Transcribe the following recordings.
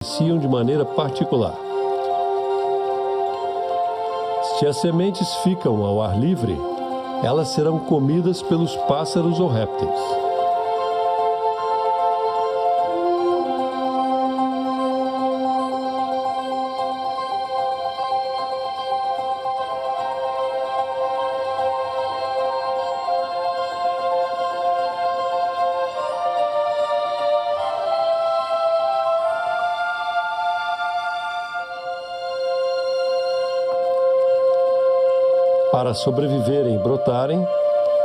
de maneira particular. Se as sementes ficam ao ar livre, elas serão comidas pelos pássaros ou répteis. Para sobreviverem e brotarem,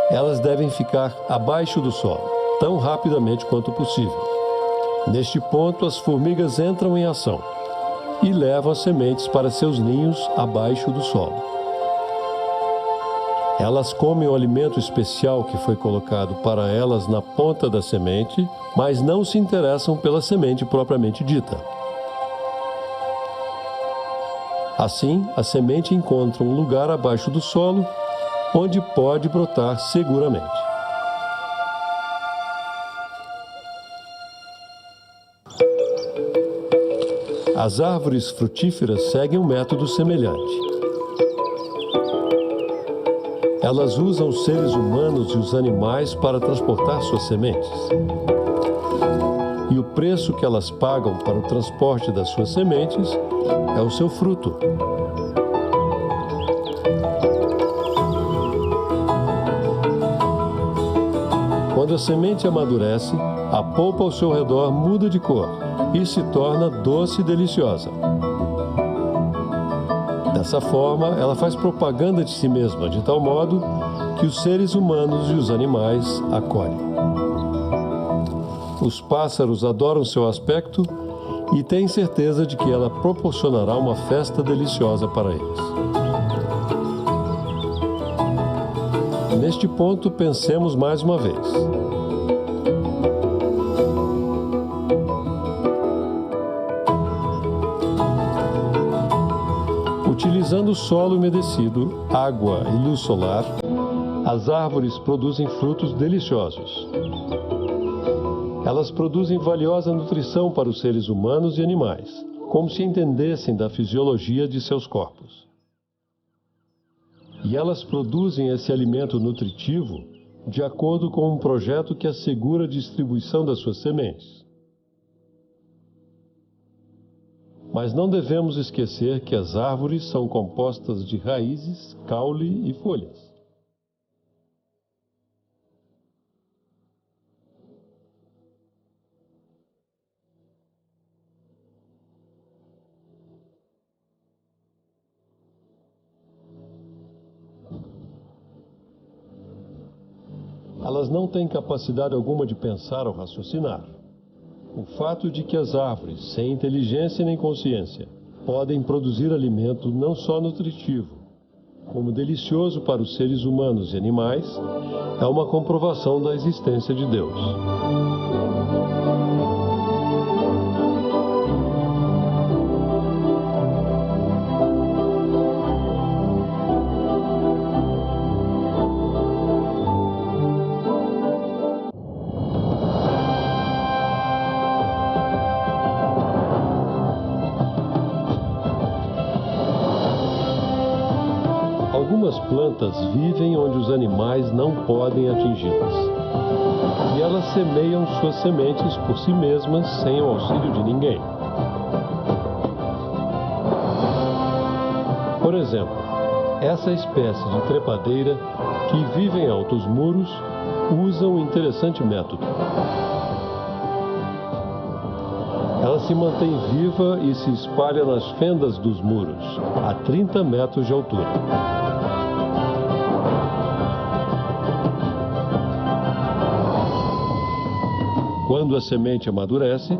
elas devem ficar abaixo do solo, tão rapidamente quanto possível. Neste ponto, as formigas entram em ação e levam as sementes para seus ninhos abaixo do solo. Elas comem o alimento especial que foi colocado para elas na ponta da semente, mas não se interessam pela semente propriamente dita. Assim, a semente encontra um lugar abaixo do solo, onde pode brotar seguramente. As árvores frutíferas seguem um método semelhante. Elas usam os seres humanos e os animais para transportar suas sementes. E o preço que elas pagam para o transporte das suas sementes é o seu fruto. Quando a semente amadurece, a polpa ao seu redor muda de cor e se torna doce e deliciosa. Dessa forma, ela faz propaganda de si mesma, de tal modo que os seres humanos e os animais a colhem. Os pássaros adoram seu aspecto e têm certeza de que ela proporcionará uma festa deliciosa para eles. Neste ponto, pensemos mais uma vez. Utilizando solo umedecido, água e luz solar, as árvores produzem frutos deliciosos. Elas produzem valiosa nutrição para os seres humanos e animais, como se entendessem da fisiologia de seus corpos. E elas produzem esse alimento nutritivo de acordo com um projeto que assegura a distribuição das suas sementes. Mas não devemos esquecer que as árvores são compostas de raízes, caule e folhas. Elas não têm capacidade alguma de pensar ou raciocinar. O fato de que as árvores, sem inteligência nem consciência, podem produzir alimento não só nutritivo, como delicioso para os seres humanos e animais, é uma comprovação da existência de Deus. Algumas plantas vivem onde os animais não podem atingi-las. E elas semeiam suas sementes por si mesmas sem o auxílio de ninguém. Por exemplo, essa espécie de trepadeira que vive em altos muros usa um interessante método. Ela se mantém viva e se espalha nas fendas dos muros, a 30 metros de altura. Quando a semente amadurece,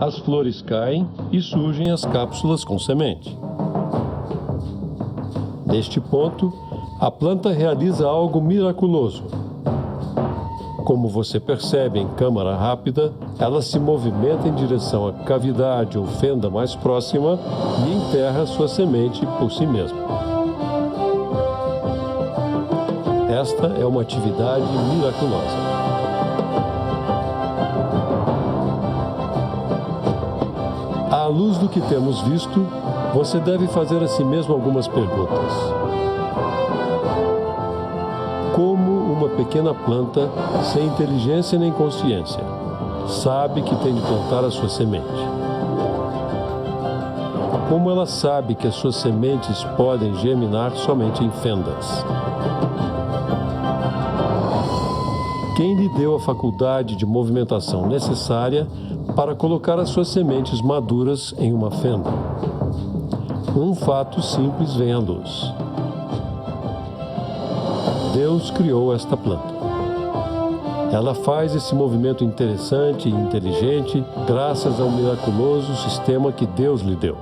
as flores caem e surgem as cápsulas com semente. Neste ponto, a planta realiza algo miraculoso. Como você percebe em câmara rápida, ela se movimenta em direção à cavidade ou fenda mais próxima e enterra sua semente por si mesma. Esta é uma atividade miraculosa. A luz luz do que temos visto, você deve fazer a si mesmo algumas perguntas. Como uma pequena planta, sem inteligência nem consciência, sabe que tem de plantar a sua semente? Como ela sabe que as suas sementes podem germinar somente em fendas? Quem lhe deu a faculdade de movimentação necessária para colocar as suas sementes maduras em uma fenda? Um fato simples vem à luz. Deus criou esta planta. Ela faz esse movimento interessante e inteligente graças ao miraculoso sistema que Deus lhe deu.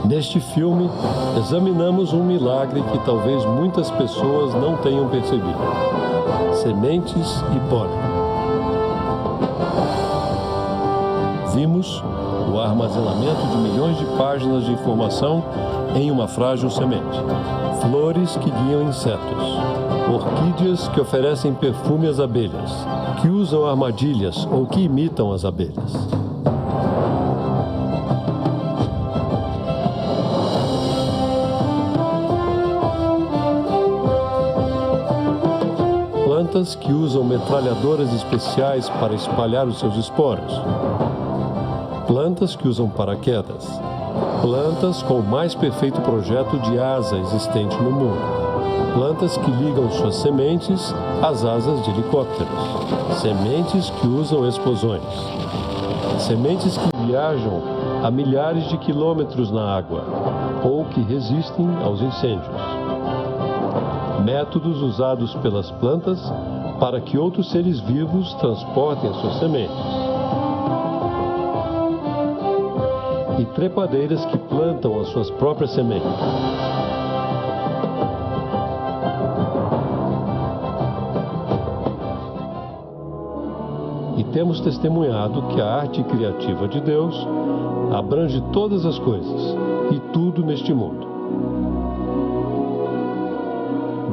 Neste filme, examinamos um milagre que talvez muitas pessoas não tenham percebido: sementes e pólen. Vimos o armazenamento de milhões de páginas de informação em uma frágil semente, flores que guiam insetos, orquídeas que oferecem perfume às abelhas, que usam armadilhas ou que imitam as abelhas. Plantas que usam metralhadoras especiais para espalhar os seus esporos. Plantas que usam paraquedas. Plantas com o mais perfeito projeto de asa existente no mundo. Plantas que ligam suas sementes às asas de helicópteros. Sementes que usam explosões. Sementes que viajam a milhares de quilômetros na água ou que resistem aos incêndios. Métodos usados pelas plantas para que outros seres vivos transportem as suas sementes. E trepadeiras que plantam as suas próprias sementes. E temos testemunhado que a arte criativa de Deus abrange todas as coisas e tudo neste mundo.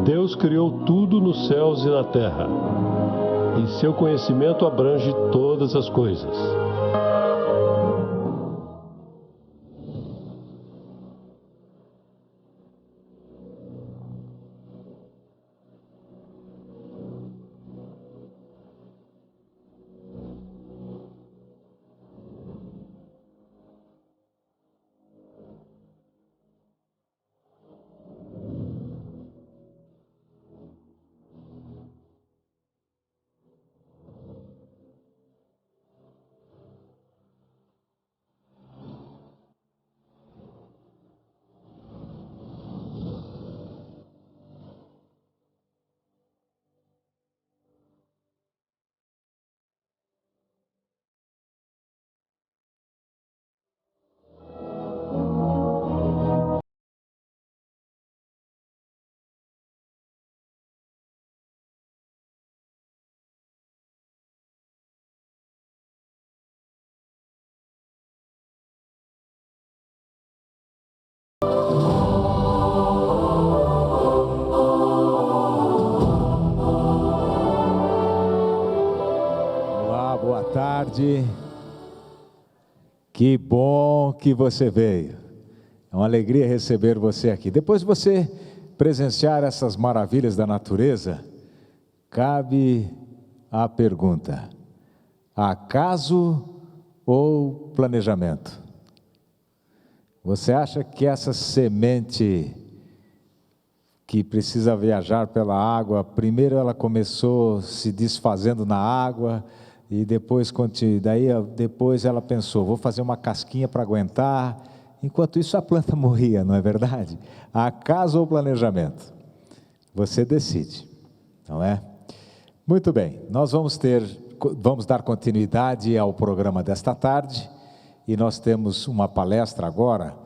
Deus criou tudo nos céus e na terra, e seu conhecimento abrange todas as coisas. Boa tarde, que bom que você veio, é uma alegria receber você aqui. Depois de você presenciar essas maravilhas da natureza, cabe a pergunta: acaso ou planejamento? Você acha que essa semente que precisa viajar pela água, primeiro ela começou se desfazendo na água, e depois ela pensou, vou fazer uma casquinha para aguentar. Enquanto isso a planta morria, não é verdade? Acaso ou planejamento? Você decide, não é? Muito bem, nós vamos dar continuidade ao programa desta tarde, e nós temos uma palestra agora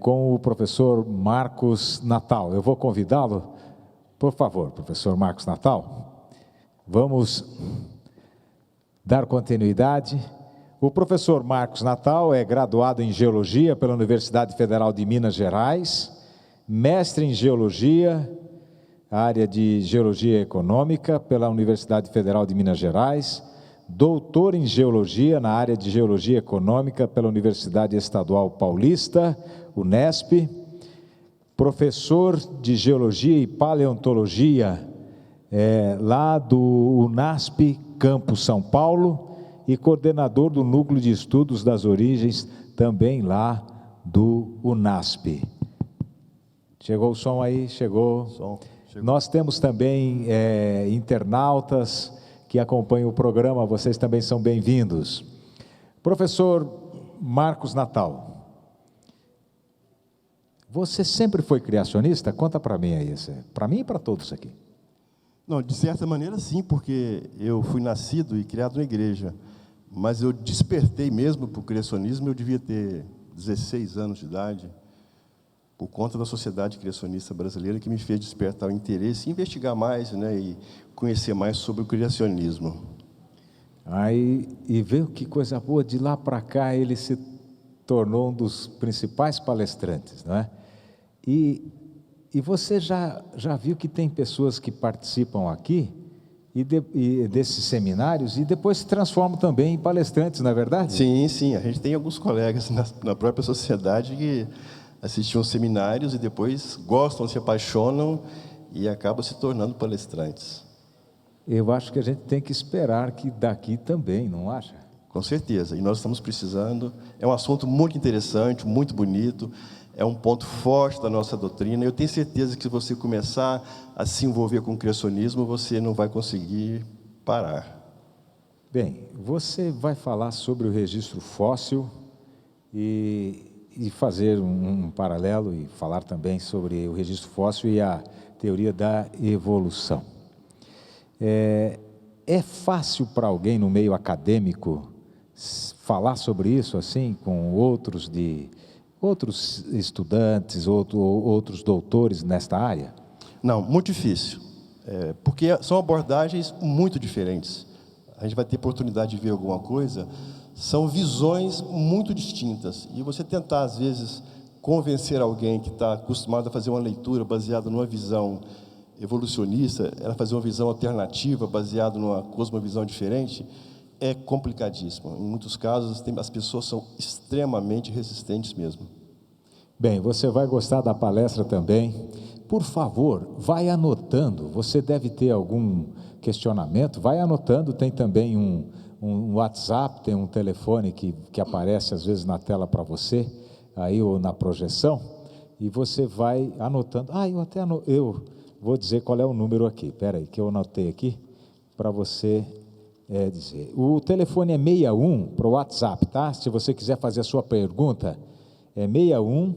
com o professor Marcos Natal. Eu vou convidá-lo, por favor, professor Marcos Natal. Vamos dar continuidade. O professor Marcos Natal é graduado em Geologia pela Universidade Federal de Minas Gerais, mestre em Geologia, área de Geologia Econômica pela Universidade Federal de Minas Gerais, doutor em Geologia na área de Geologia Econômica pela Universidade Estadual Paulista, Unesp, professor de Geologia e Paleontologia lá do UNASP, Campus São Paulo, e coordenador do Núcleo de Estudos das Origens, também lá do UNASP. Chegou o som aí? Chegou. Chegou. Nós temos também internautas que acompanham o programa, vocês também são bem-vindos. Professor Marcos Natal, você sempre foi criacionista? Conta para mim aí, para mim e para todos aqui. Não, de certa maneira sim, porque eu fui nascido e criado na igreja, mas eu despertei mesmo para o criacionismo, eu devia ter 16 anos de idade, por conta da sociedade criacionista brasileira, que me fez despertar o interesse em investigar mais, né, e conhecer mais sobre o criacionismo. E veio que coisa boa, de lá para cá ele se tornou um dos principais palestrantes, não é? E você já viu que tem pessoas que participam aqui e desses seminários e depois se transformam também em palestrantes, não é verdade? Sim, a gente tem alguns colegas na própria sociedade que assistiam seminários e depois gostam, se apaixonam e acabam se tornando palestrantes. Eu acho que a gente tem que esperar que daqui também, não acha? Com certeza, e nós estamos precisando. É um assunto muito interessante, muito bonito, é um ponto forte da nossa doutrina. Eu tenho certeza que se você começar a se envolver com o criacionismo, você não vai conseguir parar. Bem, você vai falar sobre o registro fóssil e fazer um paralelo e falar também sobre o registro fóssil e a teoria da evolução. É fácil para alguém no meio acadêmico falar sobre isso assim com outros estudantes, outros doutores nesta área? Não, muito difícil, porque são abordagens muito diferentes. A gente vai ter oportunidade de ver alguma coisa. São visões muito distintas, e você tentar, às vezes, convencer alguém que está acostumado a fazer uma leitura baseada numa visão evolucionista, ela fazer uma visão alternativa, baseada numa cosmovisão diferente, é complicadíssimo. Em muitos casos, as pessoas são extremamente resistentes mesmo. Bem, você vai gostar da palestra também. Por favor, vai anotando. Você deve ter algum questionamento, vai anotando. Tem também um WhatsApp, tem um telefone que aparece às vezes na tela para você, aí ou na projeção, e você vai anotando. Eu vou dizer qual é o número aqui, espera aí, que eu anotei aqui, para você dizer. O telefone é 61 para o WhatsApp, tá? Se você quiser fazer a sua pergunta, é 61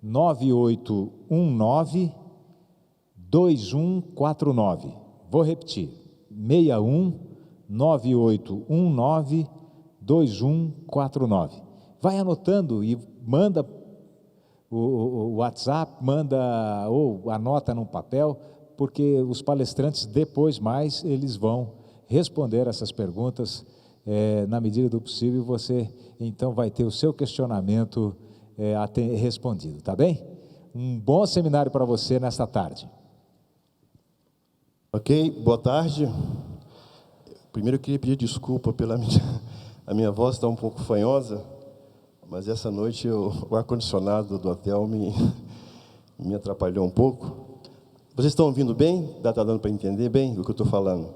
9819 2149. Vou repetir, 61 9819-2149. Vai anotando e manda o WhatsApp, ou anota num papel, porque os palestrantes depois eles vão responder essas perguntas na medida do possível. Você então vai ter o seu questionamento respondido, tá bem? Um bom seminário para você nesta tarde. Ok, boa tarde. Primeiro eu queria pedir desculpa pela a minha voz está um pouco fanhosa, mas essa noite o ar-condicionado do hotel me atrapalhou um pouco. Vocês estão ouvindo bem? Está dando para entender bem o que eu estou falando?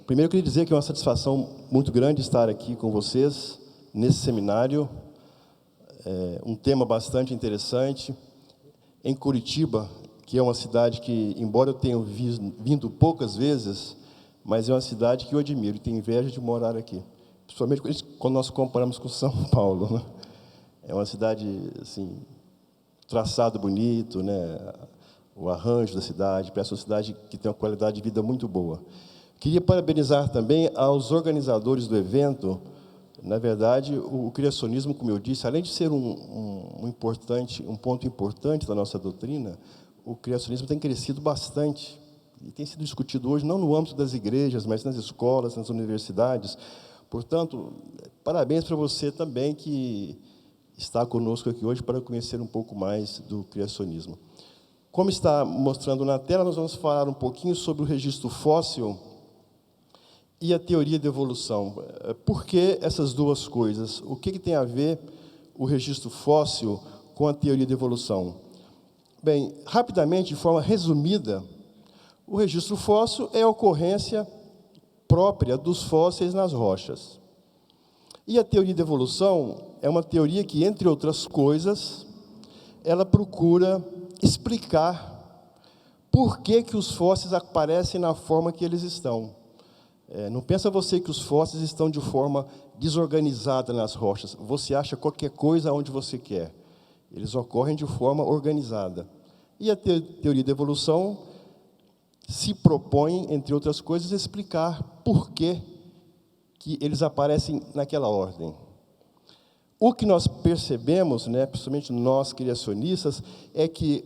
Primeiro eu queria dizer que é uma satisfação muito grande estar aqui com vocês nesse seminário. Um tema bastante interessante. Em Curitiba, que é uma cidade que, embora eu tenha vindo poucas vezes, mas é uma cidade que eu admiro e tenho inveja de morar aqui. Principalmente quando nós comparamos com São Paulo, né? É uma cidade, assim, traçado bonito, né? O arranjo da cidade, parece uma cidade que tem uma qualidade de vida muito boa. Queria parabenizar também aos organizadores do evento. Na verdade, o criacionismo, como eu disse, além de ser um ponto importante da nossa doutrina, o criacionismo tem crescido bastante e tem sido discutido hoje, não no âmbito das igrejas, mas nas escolas, nas universidades. Portanto, parabéns para você também que está conosco aqui hoje para conhecer um pouco mais do criacionismo. Como está mostrando na tela, nós vamos falar um pouquinho sobre o registro fóssil e a teoria da evolução. Por que essas duas coisas? O que tem a ver o registro fóssil com a teoria da evolução? Bem, rapidamente, de forma resumida, o registro fóssil é a ocorrência própria dos fósseis nas rochas. E a teoria da evolução é uma teoria que, entre outras coisas, ela procura explicar por que os fósseis aparecem na forma que eles estão. Não pensa você que os fósseis estão de forma desorganizada nas rochas. Você acha qualquer coisa onde você quer. Eles ocorrem de forma organizada. E a teoria da evolução se propõe, entre outras coisas, explicar por que eles aparecem naquela ordem. O que nós percebemos, né, principalmente nós criacionistas, é que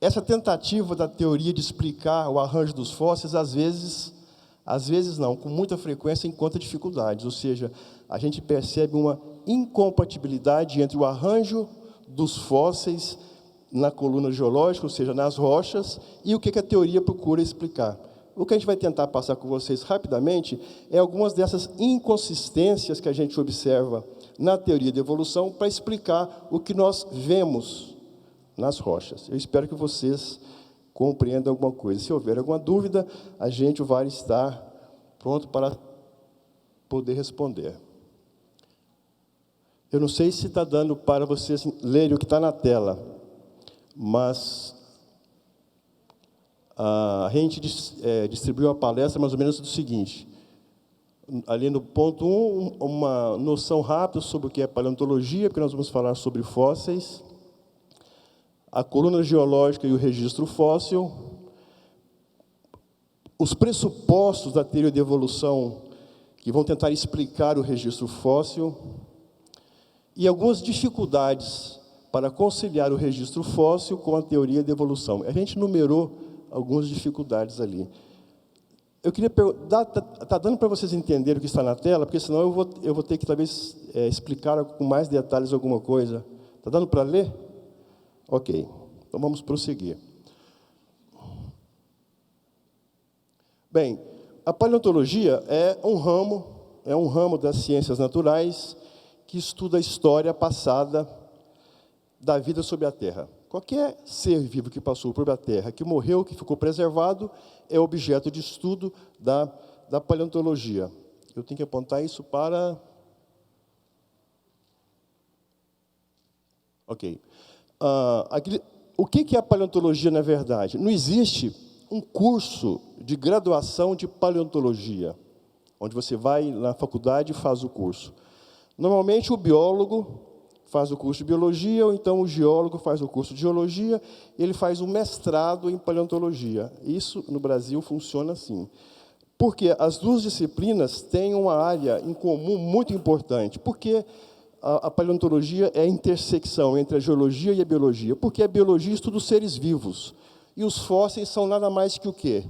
essa tentativa da teoria de explicar o arranjo dos fósseis, às vezes não, com muita frequência encontra dificuldades, ou seja, a gente percebe uma incompatibilidade entre o arranjo dos fósseis na coluna geológica, ou seja, nas rochas, e o que a teoria procura explicar. O que a gente vai tentar passar com vocês rapidamente é algumas dessas inconsistências que a gente observa na teoria da evolução para explicar o que nós vemos nas rochas. Eu espero que vocês compreendam alguma coisa. Se houver alguma dúvida, a gente vai estar pronto para poder responder. Eu não sei se está dando para vocês lerem o que está na tela, mas a gente distribuiu a palestra mais ou menos do seguinte: ali no ponto 1, uma noção rápida sobre o que é paleontologia, porque nós vamos falar sobre fósseis, a coluna geológica e o registro fóssil, os pressupostos da teoria de evolução, que vão tentar explicar o registro fóssil, e algumas dificuldades para conciliar o registro fóssil com a teoria de evolução. A gente numerou algumas dificuldades ali. Eu queria perguntar, está dando para vocês entenderem o que está na tela? Porque senão eu vou ter que, talvez, explicar com mais detalhes alguma coisa. Está dando para ler? Ok, então vamos prosseguir. Bem, a paleontologia é um ramo das ciências naturais que estuda a história passada da vida sobre a Terra. Qualquer ser vivo que passou por a Terra, que morreu, que ficou preservado, é objeto de estudo da paleontologia. Eu tenho que apontar isso para... Ok. O que é a paleontologia, na verdade? Não existe um curso de graduação de paleontologia, onde você vai na faculdade e faz o curso. Normalmente, o biólogo faz o curso de biologia, ou então o geólogo faz o curso de geologia, ele faz um mestrado em paleontologia. Isso, no Brasil, funciona assim. Porque as duas disciplinas têm uma área em comum muito importante. Porque a paleontologia é a intersecção entre a geologia e a biologia. Porque a biologia estuda os seres vivos. E os fósseis são nada mais que o quê?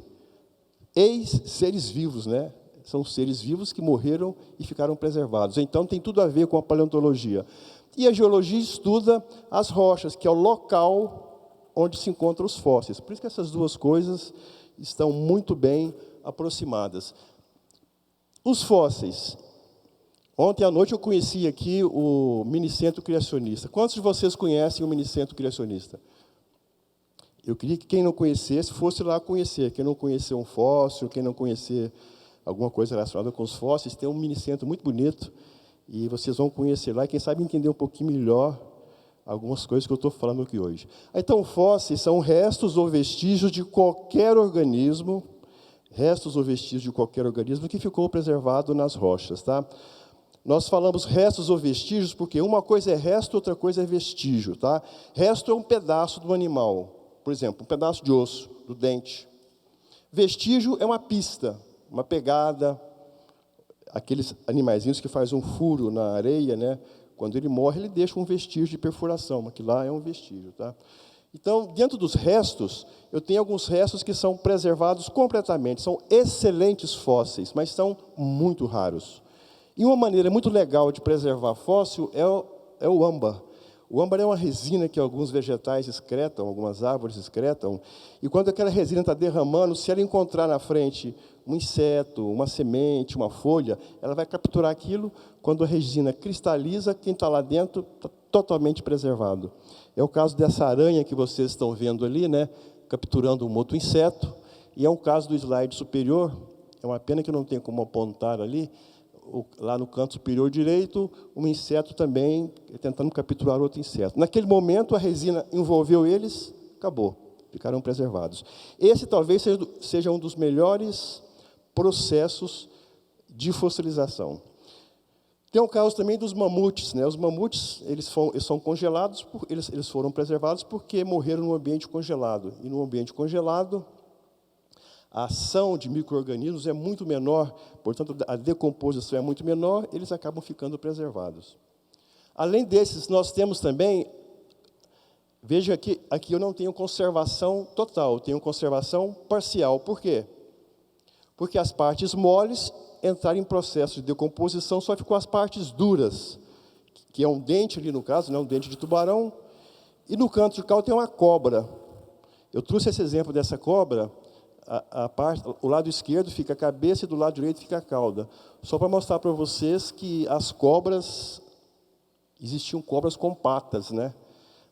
Ex-seres vivos, né? São seres vivos que morreram e ficaram preservados. Então, tem tudo a ver com a paleontologia. E a geologia estuda as rochas, que é o local onde se encontram os fósseis. Por isso que essas duas coisas estão muito bem aproximadas. Os fósseis. Ontem à noite eu conheci aqui o Minicentro Criacionista. Quantos de vocês conhecem o Minicentro Criacionista? Eu queria que quem não conhecesse fosse lá conhecer. Quem não conhecer um fóssil, quem não conhecer alguma coisa relacionada com os fósseis, tem um minicentro muito bonito, e vocês vão conhecer lá, e quem sabe entender um pouquinho melhor algumas coisas que eu estou falando aqui hoje. Então, fósseis são restos ou vestígios de qualquer organismo, restos ou vestígios de qualquer organismo que ficou preservado nas rochas. Tá? Nós falamos restos ou vestígios porque uma coisa é resto, outra coisa é vestígio. Tá? Resto é um pedaço do animal, por exemplo, um pedaço de osso, do dente. Vestígio é uma pista, uma pegada, aqueles animaizinhos que fazem um furo na areia, né? Quando ele morre, ele deixa um vestígio de perfuração, que lá é um vestígio. Tá? Então, dentro dos restos, eu tenho alguns restos que são preservados completamente, são excelentes fósseis, mas são muito raros. E uma maneira muito legal de preservar fóssil é o âmbar. O âmbar é uma resina que alguns vegetais excretam, algumas árvores excretam, e quando aquela resina está derramando, se ela encontrar na frente um inseto, uma semente, uma folha, ela vai capturar aquilo. Quando a resina cristaliza, quem está lá dentro está totalmente preservado. É o caso dessa aranha que vocês estão vendo ali, né, capturando um outro inseto, e é o caso do slide superior. É uma pena que não tem como apontar ali, lá no canto superior direito, um inseto também tentando capturar outro inseto. Naquele momento, a resina envolveu eles, acabou, ficaram preservados. Esse talvez seja um dos melhores processos de fossilização. Tem o caso também dos mamutes, né? Os mamutes, eles são congelados, eles foram preservados porque morreram no ambiente congelado. E no ambiente congelado, a ação de micro-organismos é muito menor, portanto, a decomposição é muito menor, eles acabam ficando preservados. Além desses, nós temos também, veja que aqui eu não tenho conservação total, eu tenho conservação parcial. Por quê? Porque as partes moles entraram em processo de decomposição, só ficou as partes duras, que é um dente ali no caso, né, um dente de tubarão, e no canto de cá tem uma cobra. Eu trouxe esse exemplo dessa cobra. O lado esquerdo fica a cabeça e do lado direito fica a cauda. Só para mostrar para vocês que as cobras, existiam cobras com patas, né?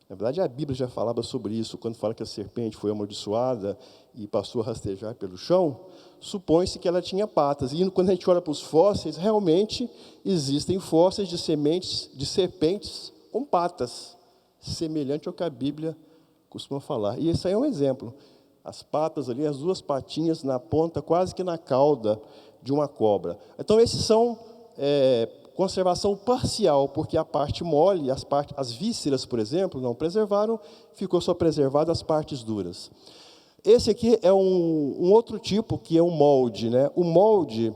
Na verdade, a Bíblia já falava sobre isso, quando fala que a serpente foi amaldiçoada e passou a rastejar pelo chão, supõe-se que ela tinha patas. E quando a gente olha para os fósseis, realmente existem fósseis de sementes de serpentes com patas, semelhante ao que a Bíblia costuma falar. E esse aí é um exemplo. As patas ali, as duas patinhas na ponta, quase que na cauda de uma cobra. Então, esses são conservação parcial, porque a parte mole, as vísceras, por exemplo, não preservaram, ficou só preservado as partes duras. Esse aqui é um outro tipo, que é um molde. Né? O molde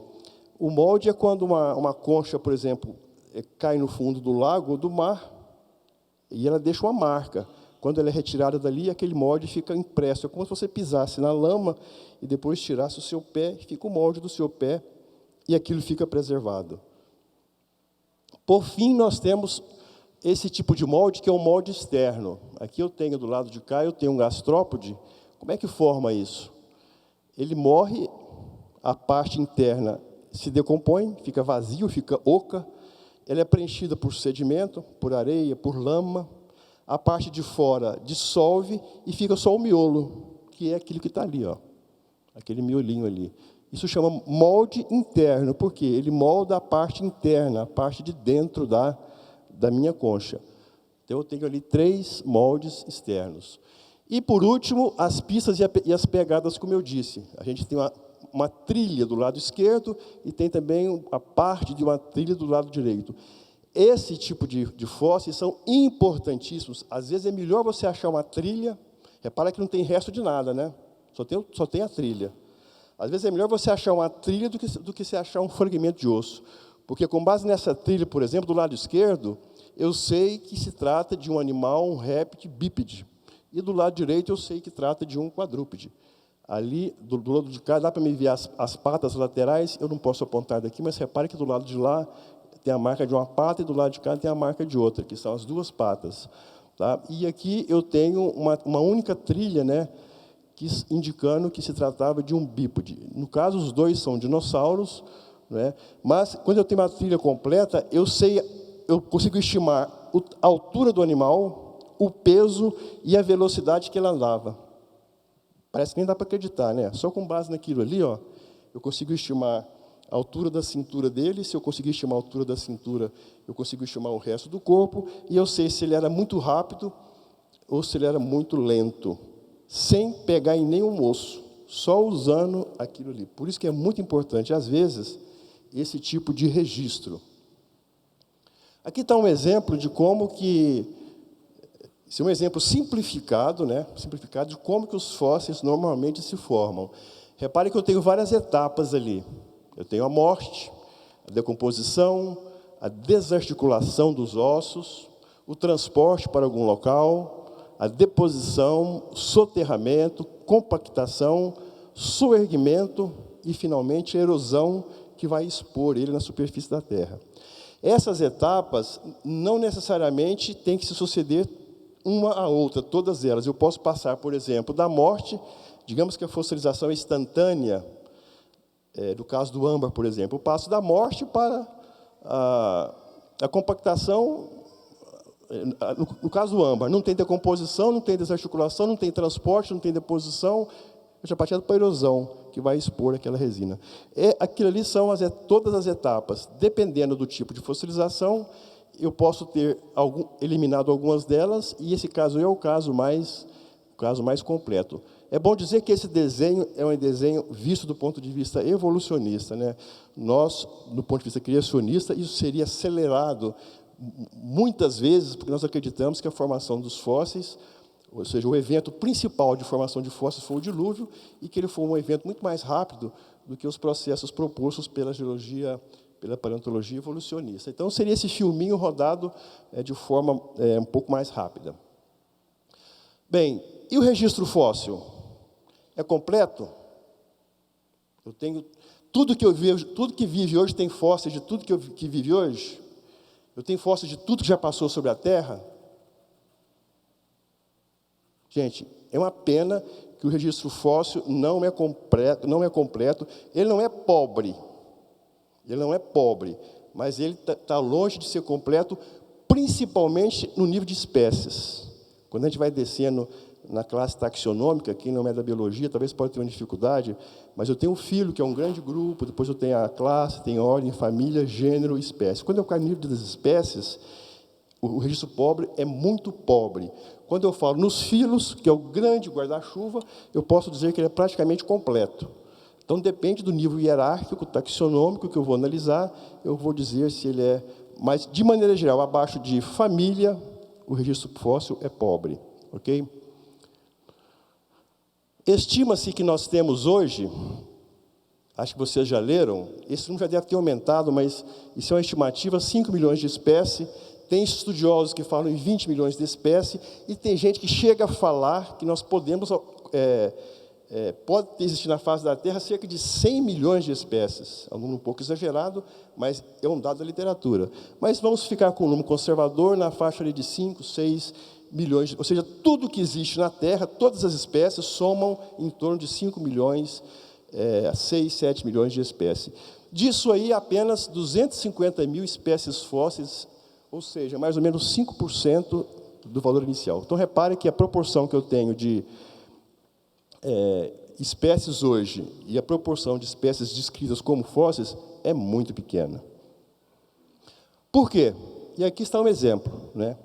é quando uma concha, por exemplo, cai no fundo do lago ou do mar, e ela deixa uma marca. Quando ela é retirada dali, aquele molde fica impresso. É como se você pisasse na lama e depois tirasse o seu pé, fica o molde do seu pé e aquilo fica preservado. Por fim, nós temos esse tipo de molde, que é um molde externo. Aqui eu tenho, do lado de cá, eu tenho um gastrópode. Como é que forma isso? Ele morre, a parte interna se decompõe, fica vazio, fica oca. Ela é preenchida por sedimento, por areia, por lama. A parte de fora dissolve e fica só o miolo, que é aquilo que está ali, ó, aquele miolinho ali. Isso chama molde interno, porque ele molda a parte interna, a parte de dentro da minha concha. Então, eu tenho ali 3 moldes externos. E, por último, as pistas e as pegadas, como eu disse. A gente tem uma trilha do lado esquerdo e tem também a parte de uma trilha do lado direito. Esse tipo de fósseis são importantíssimos. Às vezes é melhor você achar uma trilha. Repara que não tem resto de nada, né? Só tem a trilha. Às vezes é melhor você achar uma trilha do que você achar um fragmento de osso. Porque, com base nessa trilha, por exemplo, do lado esquerdo, eu sei que se trata de um animal, um réptil bípede. E do lado direito, eu sei que trata de um quadrúpede. Ali, do lado de cá, dá para me ver as patas laterais. Eu não posso apontar daqui, mas repare que do lado de lá tem a marca de uma pata e do lado de cá tem a marca de outra, que são as 2 patas. Tá? E aqui eu tenho uma única trilha, né, indicando que se tratava de um bípede. No caso, os 2 são dinossauros, né, mas quando eu tenho uma trilha completa, eu consigo estimar a altura do animal, o peso e a velocidade que ele andava. Parece que nem dá para acreditar, né? Só com base naquilo ali, ó, eu consigo estimar a altura da cintura dele. Se eu conseguir estimar a altura da cintura, eu consigo estimar o resto do corpo, e eu sei se ele era muito rápido ou se ele era muito lento, sem pegar em nenhum osso. só usando aquilo ali. Por isso que é muito importante, às vezes, esse tipo de registro. Aqui está um exemplo de como que... Esse é um exemplo simplificado, né? Simplificado de como que os fósseis normalmente se formam. Repare que eu tenho várias etapas ali. Eu tenho a morte, a decomposição, a desarticulação dos ossos, o transporte para algum local, a deposição, soterramento, compactação, soerguimento e, finalmente, a erosão que vai expor ele na superfície da terra. Essas etapas não necessariamente têm que se suceder uma à outra, todas elas. Eu posso passar, por exemplo, da morte, digamos que a fossilização é instantânea, no caso do âmbar, por exemplo, eu passo da morte para a compactação. No caso do âmbar, não tem decomposição, não tem desarticulação, não tem transporte, não tem deposição, eu já parti para a erosão, que vai expor aquela resina. Aquilo ali são todas as etapas. Dependendo do tipo de fossilização, eu posso ter eliminado algumas delas, e esse caso é o caso mais completo. É bom dizer que esse desenho é um desenho visto do ponto de vista evolucionista, né? Nós, do ponto de vista criacionista, isso seria acelerado muitas vezes, porque nós acreditamos que a formação dos fósseis, ou seja, o evento principal de formação de fósseis foi o dilúvio, e que ele foi um evento muito mais rápido do que os processos propostos pela geologia, pela paleontologia evolucionista. Então, seria esse filminho rodado de forma um pouco mais rápida. Bem, e o registro fóssil? É completo? Eu tenho tudo que eu vejo, tudo que vive hoje tem fósseis de tudo que vive hoje? Eu tenho fósseis de tudo que já passou sobre a Terra? Gente, é uma pena que o registro fóssil não é completo, ele não é pobre. Ele não é pobre, mas ele está longe de ser completo, principalmente no nível de espécies. Quando a gente vai descendo na classe taxonômica, quem não é da biologia, talvez pode ter uma dificuldade, mas eu tenho um filo, que é um grande grupo, depois eu tenho a classe, tenho ordem, família, gênero, espécie. Quando eu caio no nível das espécies, o registro pobre é muito pobre. Quando eu falo nos filos, que é o grande guarda-chuva, eu posso dizer que ele é praticamente completo. Então, depende do nível hierárquico, taxonômico, que eu vou analisar, eu vou dizer se ele é... Mas, de maneira geral, abaixo de família, o registro fóssil é pobre. Ok? Estima-se que nós temos hoje, acho que vocês já leram, esse número já deve ter aumentado, mas isso é uma estimativa, 5 milhões de espécies. Tem estudiosos que falam em 20 milhões de espécies, e tem gente que chega a falar que nós podemos... pode existir na face da Terra cerca de 100 milhões de espécies. É um número um pouco exagerado, mas é um dado da literatura. Mas vamos ficar com um número conservador na faixa ali de 5, 6 milhões. Ou seja, tudo que existe na Terra, todas as espécies, somam em torno de 5 milhões, 6, 7 milhões de espécies. Disso aí, apenas 250 mil espécies fósseis, ou seja, mais ou menos 5% do valor inicial. Então, repare que a proporção que eu tenho de espécies hoje e a proporção de espécies descritas como fósseis é muito pequena. Por quê? E aqui está um exemplo, né?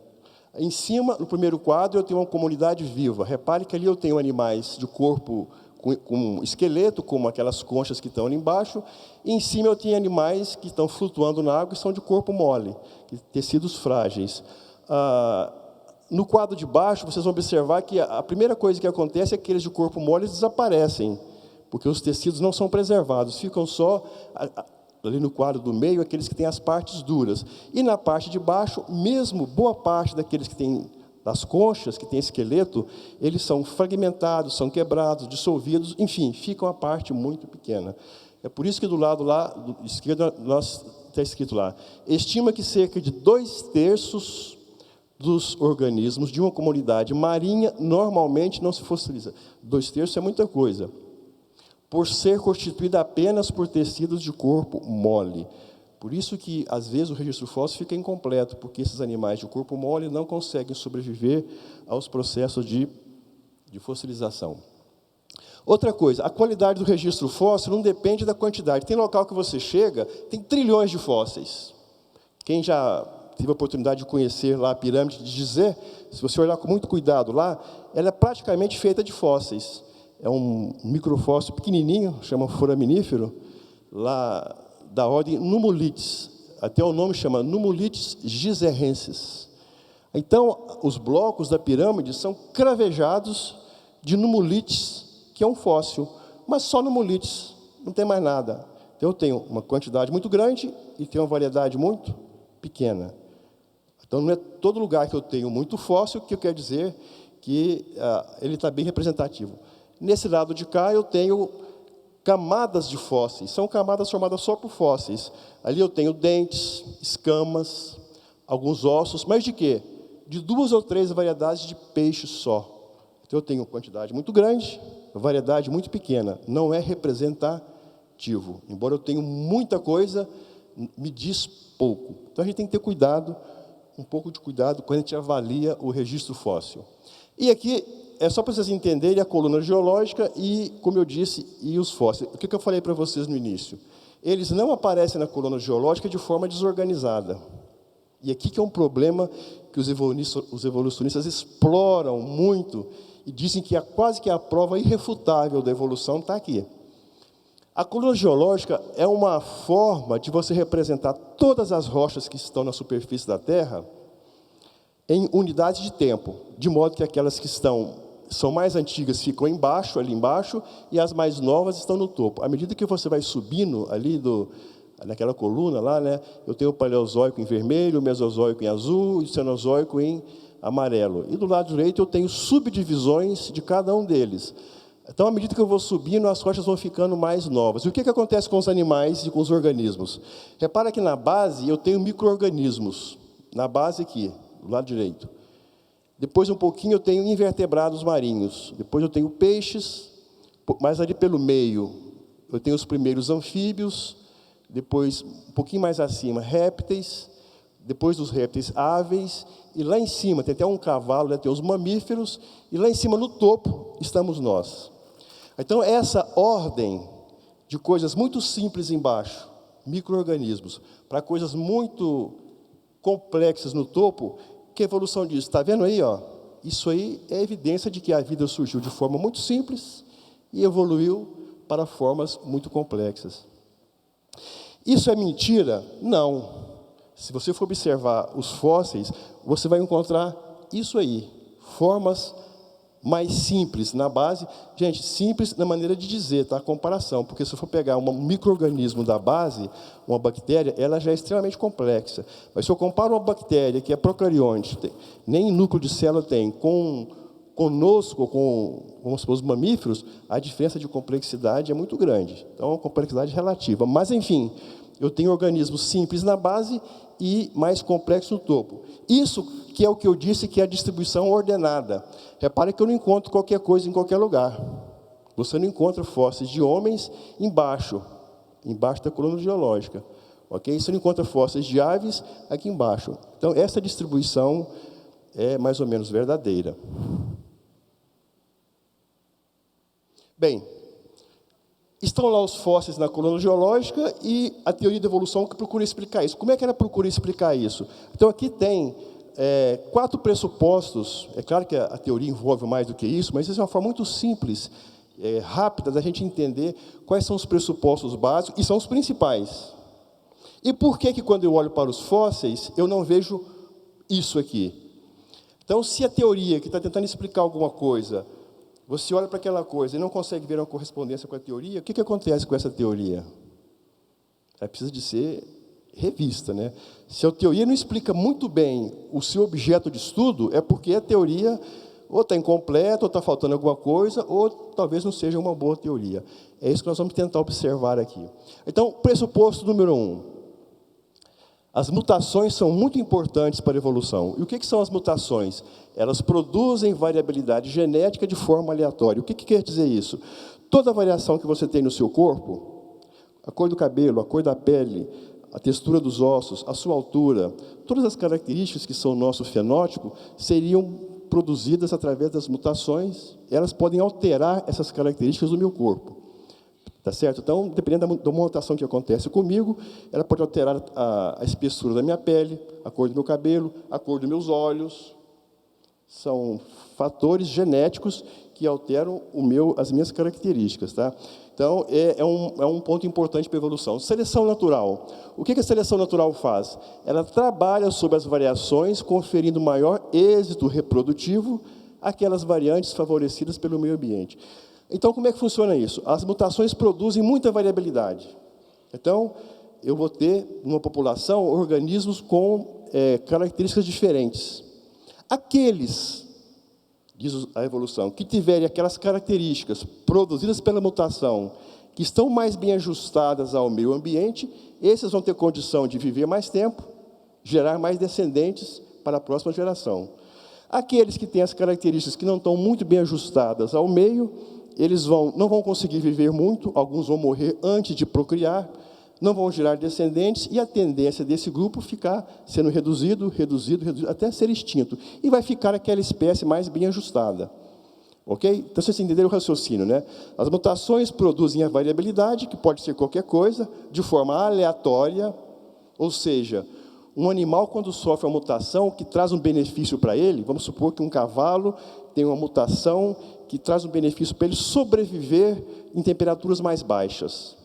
Em cima, no primeiro quadro, eu tenho uma comunidade viva. Repare que ali eu tenho animais de corpo com esqueleto, como aquelas conchas que estão ali embaixo, e em cima eu tenho animais que estão flutuando na água e são de corpo mole, tecidos frágeis. No quadro de baixo, vocês vão observar que a primeira coisa que acontece é que aqueles de corpo mole desaparecem, porque os tecidos não são preservados, ficam só, ali no quadro do meio, aqueles que têm as partes duras. E na parte de baixo, mesmo boa parte daqueles que têm, das conchas, que têm esqueleto, eles são fragmentados, são quebrados, dissolvidos, enfim, ficam a parte muito pequena. É por isso que do lado lá, do esquerdo, está escrito lá, estima que cerca de 2/3 dos organismos de uma comunidade marinha normalmente não se fossiliza. 2/3 é muita coisa. Por ser constituída apenas por tecidos de corpo mole. Por isso que, às vezes, o registro fóssil fica incompleto, porque esses animais de corpo mole não conseguem sobreviver aos processos de fossilização. Outra coisa, a qualidade do registro fóssil não depende da quantidade. Tem local que você chega, tem trilhões de fósseis. Quem já tive a oportunidade de conhecer lá a pirâmide de Gizé, se você olhar com muito cuidado lá, ela é praticamente feita de fósseis. é um microfóssil pequenininho, chama foraminífero, lá da ordem Nummulites. Até o nome chama Nummulites gizerrensis. Então, os blocos da pirâmide são cravejados de Nummulites, que é um fóssil, mas só Nummulites, não tem mais nada. Então, eu tenho uma quantidade muito grande e tenho uma variedade muito pequena. Então, não é todo lugar que eu tenho muito fóssil que eu quero dizer que ele está bem representativo. Nesse lado de cá, eu tenho camadas de fósseis. São camadas formadas só por fósseis. Ali eu tenho dentes, escamas, alguns ossos, mas de quê? De 2 ou 3 variedades de peixe só. Então, eu tenho quantidade muito grande, variedade muito pequena. Não é representativo. Embora eu tenha muita coisa, me diz pouco. Então, a gente tem que ter cuidado, um pouco de cuidado, quando a gente avalia o registro fóssil. E aqui é só para vocês entenderem a coluna geológica e, como eu disse, e os fósseis. O que eu falei para vocês no início? Eles não aparecem na coluna geológica de forma desorganizada. E aqui que é um problema que os evolucionistas exploram muito e dizem que quase que a prova irrefutável da evolução está aqui. A coluna geológica é uma forma de você representar todas as rochas que estão na superfície da Terra em unidades de tempo, de modo que aquelas que são mais antigas ficam embaixo, ali embaixo, e as mais novas estão no topo. À medida que você vai subindo ali naquela coluna lá, né, eu tenho o Paleozoico em vermelho, o Mesozoico em azul e o Cenozoico em amarelo. E do lado direito eu tenho subdivisões de cada um deles. Então, à medida que eu vou subindo, as rochas vão ficando mais novas. E o que acontece com os animais e com os organismos? Repara que na base eu tenho micro-organismos. Na base aqui, do lado direito. Depois, um pouquinho, eu tenho invertebrados marinhos. Depois eu tenho peixes. Mais ali pelo meio, eu tenho os primeiros anfíbios. Depois, um pouquinho mais acima, répteis. Depois dos répteis, aves. E lá em cima, tem até um cavalo, né, tem os mamíferos. E lá em cima, no topo, estamos nós. Então, essa ordem de coisas muito simples embaixo, micro-organismos, para coisas muito complexas no topo, que a evolução diz? Está vendo aí? Ó? Isso aí é evidência de que a vida surgiu de forma muito simples e evoluiu para formas muito complexas. Isso é mentira? Não. Se você for observar os fósseis, você vai encontrar isso aí, formas mais simples na base. Gente, simples na maneira de dizer, tá? A comparação, porque se eu for pegar um micro-organismo da base, uma bactéria, ela já é extremamente complexa. Mas se eu comparo uma bactéria que é procarionte, nem núcleo de célula tem, conosco, com vamos supor, os mamíferos, a diferença de complexidade é muito grande. Então, é uma complexidade relativa. Mas, enfim, eu tenho organismos simples na base e mais complexos no topo. Isso que é o que eu disse, que é a distribuição ordenada. Repare que eu não encontro qualquer coisa em qualquer lugar. Você não encontra fósseis de homens embaixo da coluna geológica. Ok? Você não encontra fósseis de aves aqui embaixo. Então, essa distribuição é mais ou menos verdadeira. Bem, estão lá os fósseis na coluna geológica e a teoria da evolução que procura explicar isso. Como é que ela procura explicar isso? Então, aqui tem 4 pressupostos. É claro que a teoria envolve mais do que isso, mas isso é uma forma muito simples, rápida, da gente entender quais são os pressupostos básicos, e são os principais. E por que quando eu olho para os fósseis, eu não vejo isso aqui? Então, se a teoria que está tentando explicar alguma coisa, você olha para aquela coisa e não consegue ver uma correspondência com a teoria, o que acontece com essa teoria? Ela precisa de ser revista, né? Se a teoria não explica muito bem o seu objeto de estudo, é porque a teoria ou está incompleta, ou está faltando alguma coisa, ou talvez não seja uma boa teoria. É isso que nós vamos tentar observar aqui. Então, pressuposto número 1. As mutações são muito importantes para a evolução. E o que são as mutações? Elas produzem variabilidade genética de forma aleatória. O que quer dizer isso? Toda variação que você tem no seu corpo, a cor do cabelo, a cor da pele, a textura dos ossos, a sua altura, todas as características que são o nosso fenótipo, seriam produzidas através das mutações. Elas podem alterar essas características do meu corpo. Tá certo? Então, dependendo da mutação que acontece comigo, ela pode alterar a espessura da minha pele, a cor do meu cabelo, a cor dos meus olhos. São fatores genéticos que alteram as minhas características. Tá? Então, é um ponto importante para a evolução. Seleção natural. O que a seleção natural faz? Ela trabalha sobre as variações, conferindo maior êxito reprodutivo àquelas variantes favorecidas pelo meio ambiente. Então, como é que funciona isso? As mutações produzem muita variabilidade. Então, eu vou ter, numa população, organismos com características diferentes. Aqueles, diz a evolução, que tiverem aquelas características produzidas pela mutação, que estão mais bem ajustadas ao meio ambiente, esses vão ter condição de viver mais tempo, gerar mais descendentes para a próxima geração. Aqueles que têm as características que não estão muito bem ajustadas ao meio, eles não vão conseguir viver muito, alguns vão morrer antes de procriar, não vão gerar descendentes, e a tendência desse grupo ficar sendo reduzido, até ser extinto. E vai ficar aquela espécie mais bem ajustada. Ok? Então, vocês entenderam o raciocínio, né? As mutações produzem a variabilidade, que pode ser qualquer coisa, de forma aleatória, ou seja, um animal, quando sofre uma mutação que traz um benefício para ele, vamos supor que um cavalo tem uma mutação que traz um benefício para ele sobreviver em temperaturas mais baixas.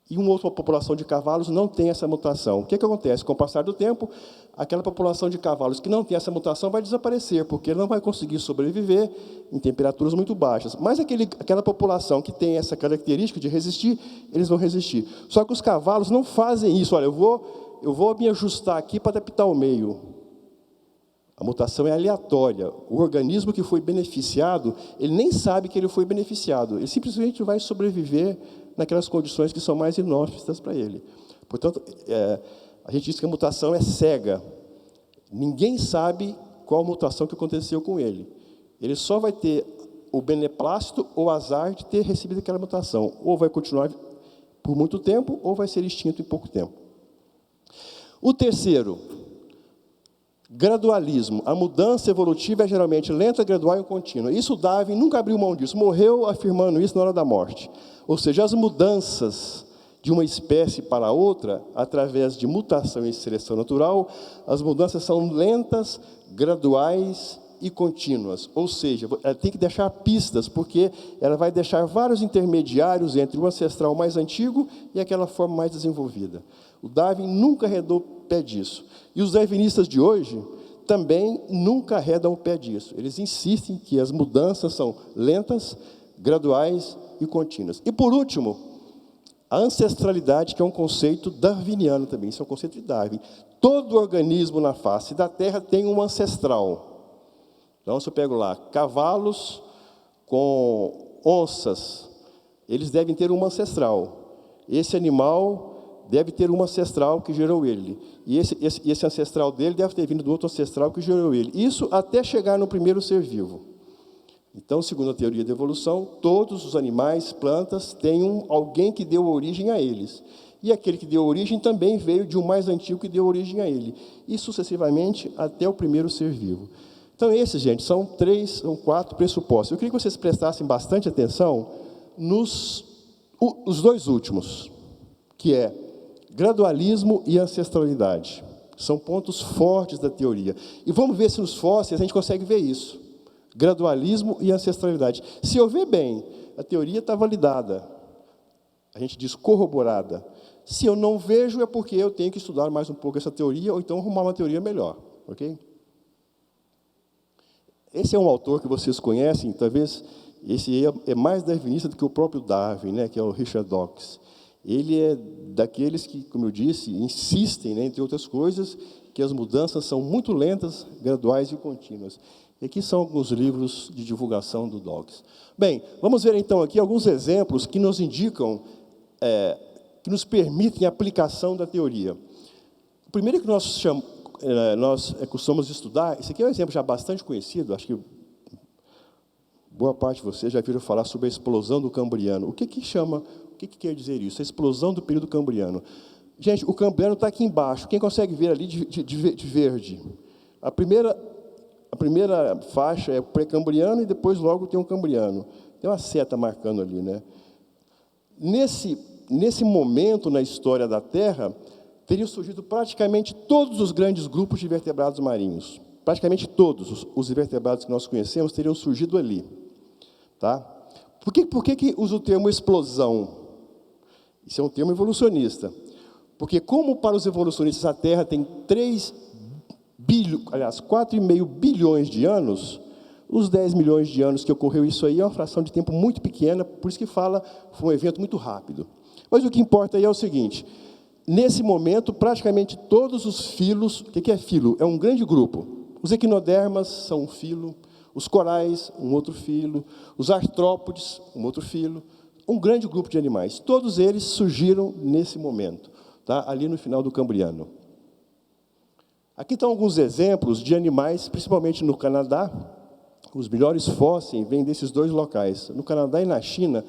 E uma outra população de cavalos não tem essa mutação. O que acontece? Com o passar do tempo, aquela população de cavalos que não tem essa mutação vai desaparecer, porque ele não vai conseguir sobreviver em temperaturas muito baixas. Mas aquela população que tem essa característica de resistir, eles vão resistir. Só que os cavalos não fazem isso. Olha, eu vou me ajustar aqui para adaptar ao meio. A mutação é aleatória. O organismo que foi beneficiado, ele nem sabe que ele foi beneficiado. Ele simplesmente vai sobreviver naquelas condições que são mais inóspitas para ele. Portanto, a gente diz que a mutação é cega. Ninguém sabe qual a mutação que aconteceu com ele. Ele só vai ter o beneplácito ou azar de ter recebido aquela mutação. Ou vai continuar por muito tempo, ou vai ser extinto em pouco tempo. O terceiro, gradualismo. A mudança evolutiva é geralmente lenta, gradual e contínua. Isso Darwin nunca abriu mão disso. Morreu afirmando isso na hora da morte. Ou seja, as mudanças de uma espécie para outra, através de mutação e seleção natural, as mudanças são lentas, graduais e contínuas. Ou seja, ela tem que deixar pistas, porque ela vai deixar vários intermediários entre o ancestral mais antigo e aquela forma mais desenvolvida. O Darwin nunca arredou o pé disso. E os darwinistas de hoje também nunca arredam o pé disso. Eles insistem que as mudanças são lentas, graduais e contínuas. E, por último, a ancestralidade, que é um conceito darwiniano também. Isso é um conceito de Darwin. Todo organismo na face da Terra tem um ancestral. Então, se eu pego lá cavalos com onças, eles devem ter uma ancestral. Esse animal deve ter uma ancestral que gerou ele. E esse ancestral dele deve ter vindo do outro ancestral que gerou ele. Isso até chegar no primeiro ser vivo. Então, segundo a teoria da evolução, todos os animais, plantas, têm alguém que deu origem a eles. E aquele que deu origem também veio de um mais antigo que deu origem a ele. E sucessivamente até o primeiro ser vivo. Então, esses, gente, são 4 pressupostos. Eu queria que vocês prestassem bastante atenção nos dois últimos, que é gradualismo e ancestralidade. São pontos fortes da teoria. E vamos ver se nos fósseis a gente consegue ver isso. Gradualismo e ancestralidade. Se eu ver bem, a teoria está validada. A gente diz corroborada. Se eu não vejo, é porque eu tenho que estudar mais um pouco essa teoria, ou então arrumar uma teoria melhor. Ok? Esse é um autor que vocês conhecem, talvez esse é mais darwinista do que o próprio Darwin, né, que é o Richard Dawkins. Ele é daqueles que, como eu disse, insistem, né, entre outras coisas, que as mudanças são muito lentas, graduais e contínuas. E aqui são alguns livros de divulgação do Dawkins. Bem, vamos ver então aqui alguns exemplos que nos indicam, que nos permitem a aplicação da teoria. O primeiro que nós costumamos estudar, esse aqui é um exemplo já bastante conhecido, acho que boa parte de vocês já viram falar sobre a explosão do Cambriano. O que quer dizer isso? A explosão do período Cambriano. Gente, o Cambriano está aqui embaixo. Quem consegue ver ali de verde? A primeira faixa é o pré-cambriano e depois logo tem um cambriano. Tem uma seta marcando ali, né? Nesse momento na história da Terra, teriam surgido praticamente todos os grandes grupos de vertebrados marinhos. Praticamente todos os vertebrados que nós conhecemos teriam surgido ali. Tá? Por que usa o termo explosão? Isso é um termo evolucionista. Porque como para os evolucionistas a Terra tem 4,5 bilhões de anos, os 10 milhões de anos que ocorreu isso aí é uma fração de tempo muito pequena, por isso que fala, foi um evento muito rápido. Mas o que importa aí é o seguinte, nesse momento, praticamente todos os filos, o que é filo? É um grande grupo. Os equinodermas são um filo, os corais, um outro filo, os artrópodes, um outro filo, um grande grupo de animais. Todos eles surgiram nesse momento, tá? Ali no final do Cambriano. Aqui estão alguns exemplos de animais, principalmente no Canadá. Os melhores fósseis vêm desses dois locais, no Canadá e na China,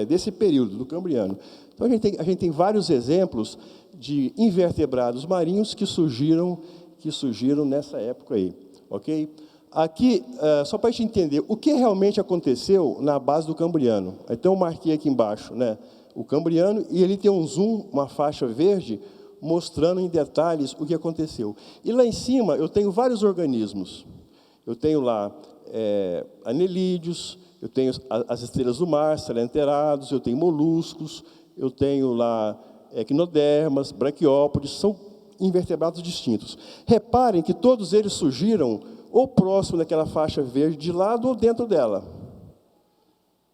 desse período, do Cambriano. Então, a gente tem vários exemplos de invertebrados marinhos que surgiram nessa época aí, ok? Aqui, só para a gente entender, o que realmente aconteceu na base do Cambriano. Então, eu marquei aqui embaixo, né, o Cambriano, e ele tem um zoom, uma faixa verde, mostrando em detalhes o que aconteceu. E lá em cima, eu tenho vários organismos. Eu tenho lá anelídeos, eu tenho as estrelas do mar, selenterados, eu tenho moluscos, eu tenho lá equinodermas, braquiópodes, são invertebrados distintos. Reparem que todos eles surgiram ou próximo daquela faixa verde de lado ou dentro dela.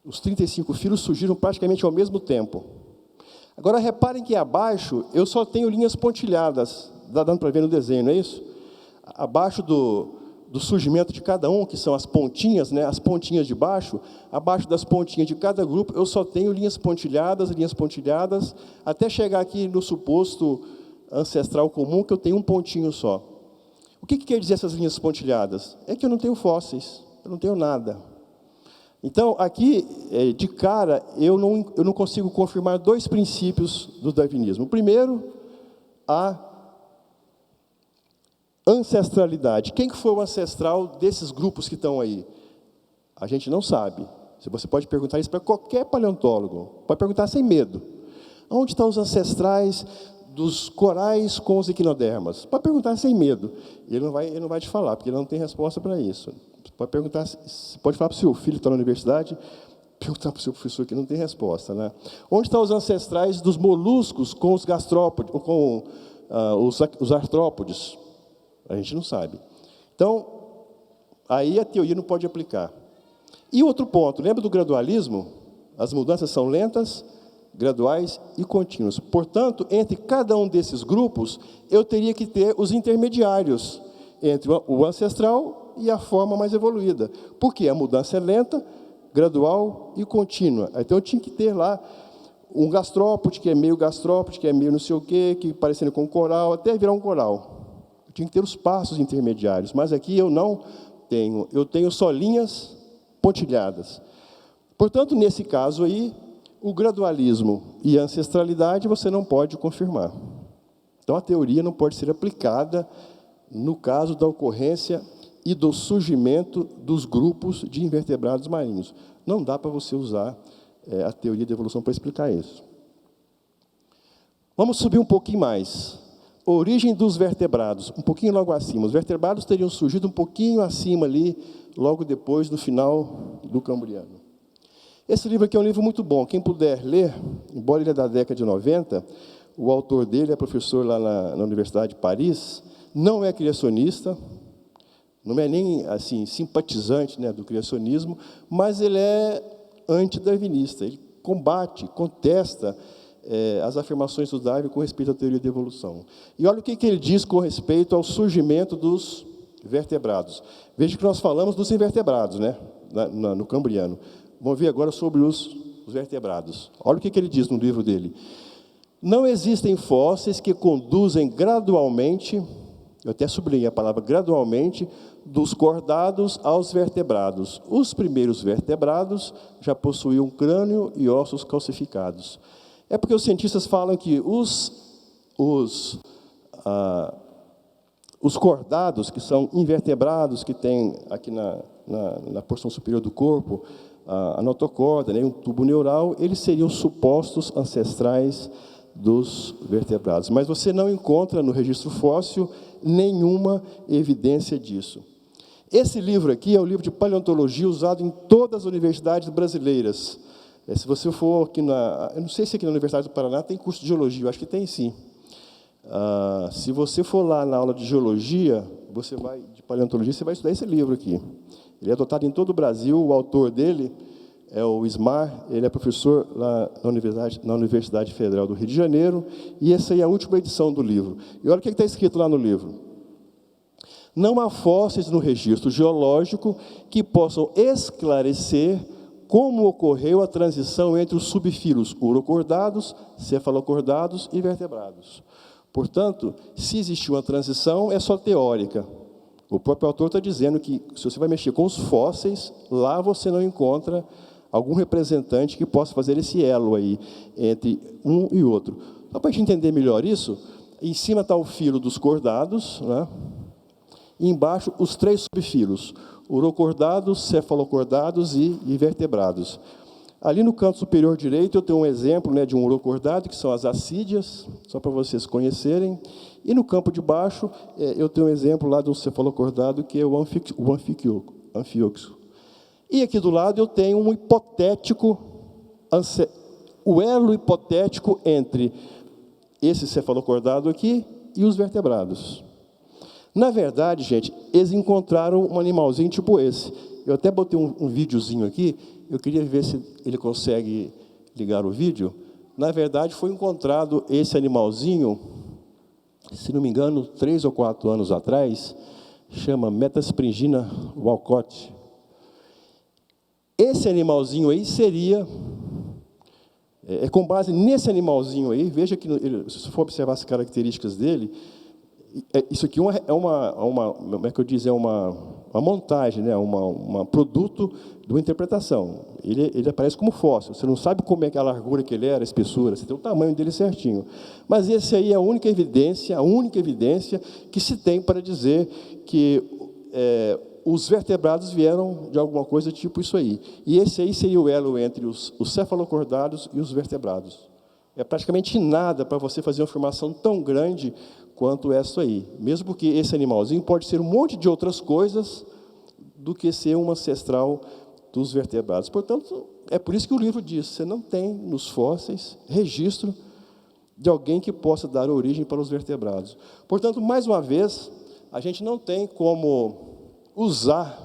Os 35 filos surgiram praticamente ao mesmo tempo. Agora, reparem que abaixo eu só tenho linhas pontilhadas. Dá dando para ver no desenho, não é isso? Abaixo do surgimento de cada um, que são as pontinhas, né, as pontinhas de baixo, abaixo das pontinhas de cada grupo, eu só tenho linhas pontilhadas, até chegar aqui no suposto ancestral comum, que eu tenho um pontinho só. O que quer dizer essas linhas pontilhadas? É que eu não tenho fósseis, eu não tenho nada. Então, aqui, de cara, eu não consigo confirmar dois princípios do darwinismo. O primeiro, a ancestralidade. Quem que foi o ancestral desses grupos que estão aí? A gente não sabe. Você pode perguntar isso para qualquer paleontólogo. Pode perguntar sem medo. Onde estão os ancestrais dos corais com os equinodermas? Pode perguntar sem medo. Ele não vai te falar, porque ele não tem resposta para isso. Pode perguntar, pode falar para o seu filho que está na universidade, perguntar para o seu professor que não tem resposta, né? Onde estão os ancestrais dos moluscos com os gastrópodes, ou com os artrópodes? A gente não sabe. Então, aí a teoria não pode aplicar. E outro ponto, lembra do gradualismo? As mudanças são lentas, graduais e contínuas. Portanto, entre cada um desses grupos, eu teria que ter os intermediários entre o ancestral e a forma mais evoluída. Porque a mudança é lenta, gradual e contínua. Então, eu tinha que ter lá um gastrópode, que é meio gastrópode, que é meio não sei o quê, que parecendo com um coral, até virar um coral. Eu tinha que ter os passos intermediários. Mas aqui eu não tenho. Eu tenho só linhas pontilhadas. Portanto, nesse caso aí, o gradualismo e a ancestralidade você não pode confirmar. Então, a teoria não pode ser aplicada no caso da ocorrência e do surgimento dos grupos de invertebrados marinhos. Não dá para você usar a teoria da evolução para explicar isso. Vamos subir um pouquinho mais. Origem dos vertebrados, um pouquinho logo acima. Os vertebrados teriam surgido um pouquinho acima ali, logo depois, no final do Cambriano. Esse livro aqui é um livro muito bom. Quem puder ler, embora ele é da década de 90, o autor dele é professor lá na Universidade de Paris, não é criacionista, não é nem assim simpatizante, né, do criacionismo, mas ele é antidarwinista. Ele combate, contesta as afirmações do Darwin com respeito à teoria da evolução. E olha o que ele diz com respeito ao surgimento dos vertebrados. Veja que nós falamos dos invertebrados, né, no Cambriano. Vamos ver agora sobre os vertebrados. Olha o que ele diz no livro dele. Não existem fósseis que conduzem gradualmente, eu até sublinhei a palavra gradualmente, dos cordados aos vertebrados. Os primeiros vertebrados já possuíam crânio e ossos calcificados. É porque os cientistas falam que os cordados, que são invertebrados, que tem aqui na porção superior do corpo, a notocorda, né, um tubo neural, eles seriam supostos ancestrais dos vertebrados. Mas você não encontra no registro fóssil nenhuma evidência disso. Esse livro aqui é o livro de paleontologia usado em todas as universidades brasileiras. Se você for aqui eu não sei se aqui na Universidade do Paraná tem curso de geologia, eu acho que tem sim. Se você for lá na aula de geologia, de paleontologia, você vai estudar esse livro aqui. Ele é adotado em todo o Brasil, o autor dele é o Ismar, ele é professor lá na Universidade Federal do Rio de Janeiro, e essa aí é a última edição do livro. E olha o que está escrito lá no livro. Não há fósseis no registro geológico que possam esclarecer como ocorreu a transição entre os subfilos urocordados, cefalocordados e vertebrados. Portanto, se existiu uma transição, é só teórica. O próprio autor está dizendo que, se você vai mexer com os fósseis, lá você não encontra algum representante que possa fazer esse elo aí entre um e outro. Só para a gente entender melhor isso, em cima está o filo dos cordados, né? E embaixo os 3 subfilos, urocordados, cefalocordados e vertebrados. Ali no canto superior direito eu tenho um exemplo, né, de um urocordado, que são as assídeas, só para vocês conhecerem. E no campo de baixo eu tenho um exemplo lá de um cefalocordado, que é o anfíoxo. E aqui do lado eu tenho um hipotético, o elo hipotético entre esse cefalocordado aqui e os vertebrados. Na verdade, gente, eles encontraram um animalzinho tipo esse. Eu até botei um videozinho aqui, eu queria ver se ele consegue ligar o vídeo. Na verdade, foi encontrado esse animalzinho, se não me engano, 3 ou 4 anos atrás, chama Metaspringina walcott. Esse animalzinho aí seria, com base nesse animalzinho aí, veja que, se for observar as características dele, isso aqui como é que eu diz, é uma montagem, né? Um produto de uma interpretação. Ele aparece como fóssil. Você não sabe como é que a largura que ele era, a espessura, você tem o tamanho dele certinho. Mas esse aí é a única evidência que se tem para dizer que os vertebrados vieram de alguma coisa tipo isso aí. E esse aí seria o elo entre os cefalocordados e os vertebrados. É praticamente nada para você fazer uma formação tão grande quanto essa aí. Mesmo porque esse animalzinho pode ser um monte de outras coisas do que ser um ancestral dos vertebrados. Portanto, é por isso que o livro diz, você não tem nos fósseis registro de alguém que possa dar origem para os vertebrados. Portanto, mais uma vez, a gente não tem como usar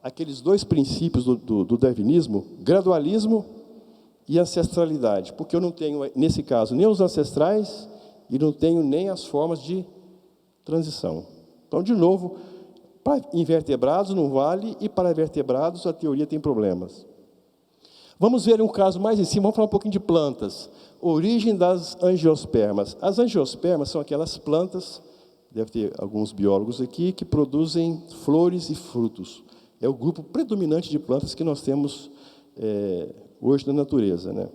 aqueles 2 princípios do darwinismo, gradualismo e ancestralidade, porque eu não tenho, nesse caso, nem os ancestrais e não tenho nem as formas de transição. Então, de novo, para invertebrados não vale, e para vertebrados a teoria tem problemas. Vamos ver um caso mais em cima, vamos falar um pouquinho de plantas. Origem das angiospermas. As angiospermas são aquelas plantas, deve ter alguns biólogos aqui, que produzem flores e frutos. É o grupo predominante de plantas que nós temos hoje na natureza, né?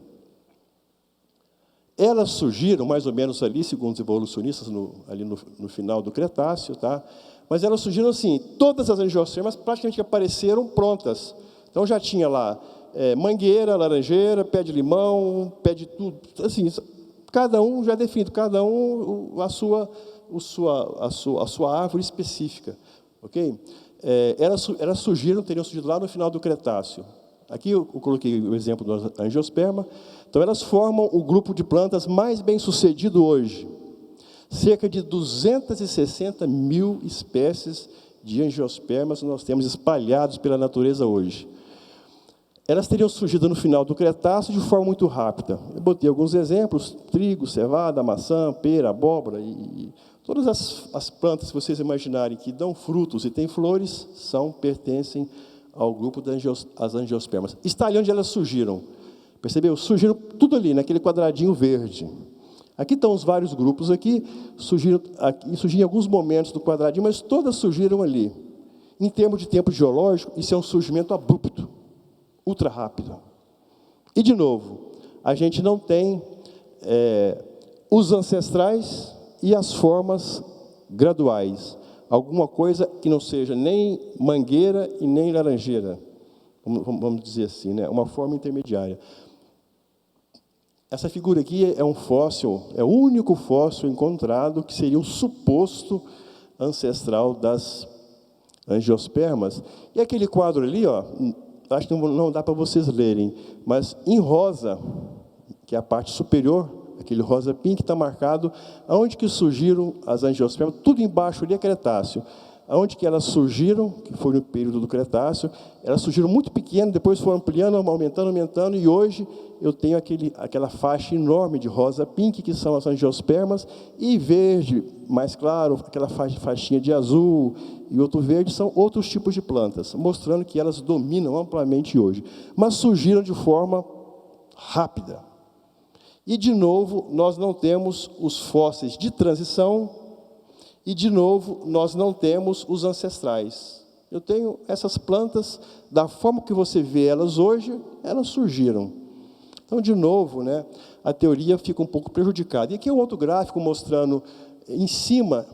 Elas surgiram mais ou menos ali, segundo os evolucionistas, ali no final do Cretáceo, tá? Mas elas surgiram assim, todas as angiospermas praticamente apareceram prontas. Então já tinha lá mangueira, laranjeira, pé de limão, pé de tudo, assim, cada um já definido, cada um a sua árvore específica, ok? Elas teriam surgido lá no final do Cretáceo. Aqui eu coloquei o exemplo da angiosperma. Então, elas formam o grupo de plantas mais bem-sucedido hoje. Cerca de 260 mil espécies de angiospermas nós temos espalhados pela natureza hoje. Elas teriam surgido no final do Cretáceo de forma muito rápida. Eu botei alguns exemplos: trigo, cevada, maçã, pera, abóbora. E todas as plantas que vocês imaginarem que dão frutos e têm flores pertencem ao grupo das angiospermas. Está ali onde elas surgiram. Percebeu? Surgiram tudo ali, naquele quadradinho verde. Aqui estão os vários grupos aqui, surgiram em alguns momentos do quadradinho, mas todas surgiram ali. Em termos de tempo geológico, isso é um surgimento abrupto, ultra rápido. E, de novo, a gente não tem os ancestrais e as formas graduais. Alguma coisa que não seja nem mangueira e nem laranjeira. Vamos dizer assim, né? Uma forma intermediária. Essa figura aqui é um fóssil, é o único fóssil encontrado que seria o suposto ancestral das angiospermas. E aquele quadro ali, ó, acho que não dá para vocês lerem, mas em rosa, que é a parte superior, aquele rosa pink está marcado, aonde que surgiram as angiospermas, tudo embaixo ali é Cretáceo. Aonde que elas surgiram, que foi no período do Cretáceo, elas surgiram muito pequenas, depois foram ampliando, aumentando, e hoje eu tenho aquela faixa enorme de rosa pink, que são as angiospermas, e verde, mais claro, aquela faixinha de azul, e outro verde, são outros tipos de plantas, mostrando que elas dominam amplamente hoje. Mas surgiram de forma rápida. E, de novo, nós não temos os fósseis de transição, e, de novo, nós não temos os ancestrais. Eu tenho essas plantas, da forma que você vê elas hoje, elas surgiram. Então, de novo, né, a teoria fica um pouco prejudicada. E aqui é um outro gráfico mostrando, em cima,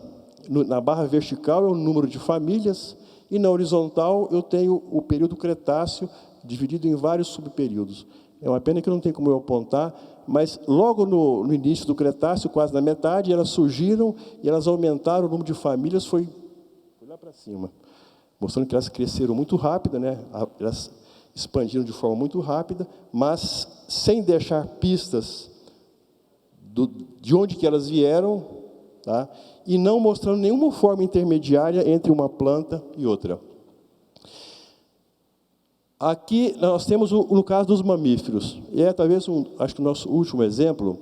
na barra vertical, é o número de famílias, e na horizontal eu tenho o período Cretáceo, dividido em vários subperíodos. É uma pena que não tem como eu apontar, mas logo no início do Cretáceo, quase na metade, elas surgiram e elas aumentaram, o número de famílias foi lá para cima, mostrando que elas cresceram muito rápido, né? Elas expandiram de forma muito rápida, mas sem deixar pistas de onde que elas vieram, tá? E não mostrando nenhuma forma intermediária entre uma planta e outra. Aqui nós temos no caso dos mamíferos, e é talvez, acho que o nosso último exemplo.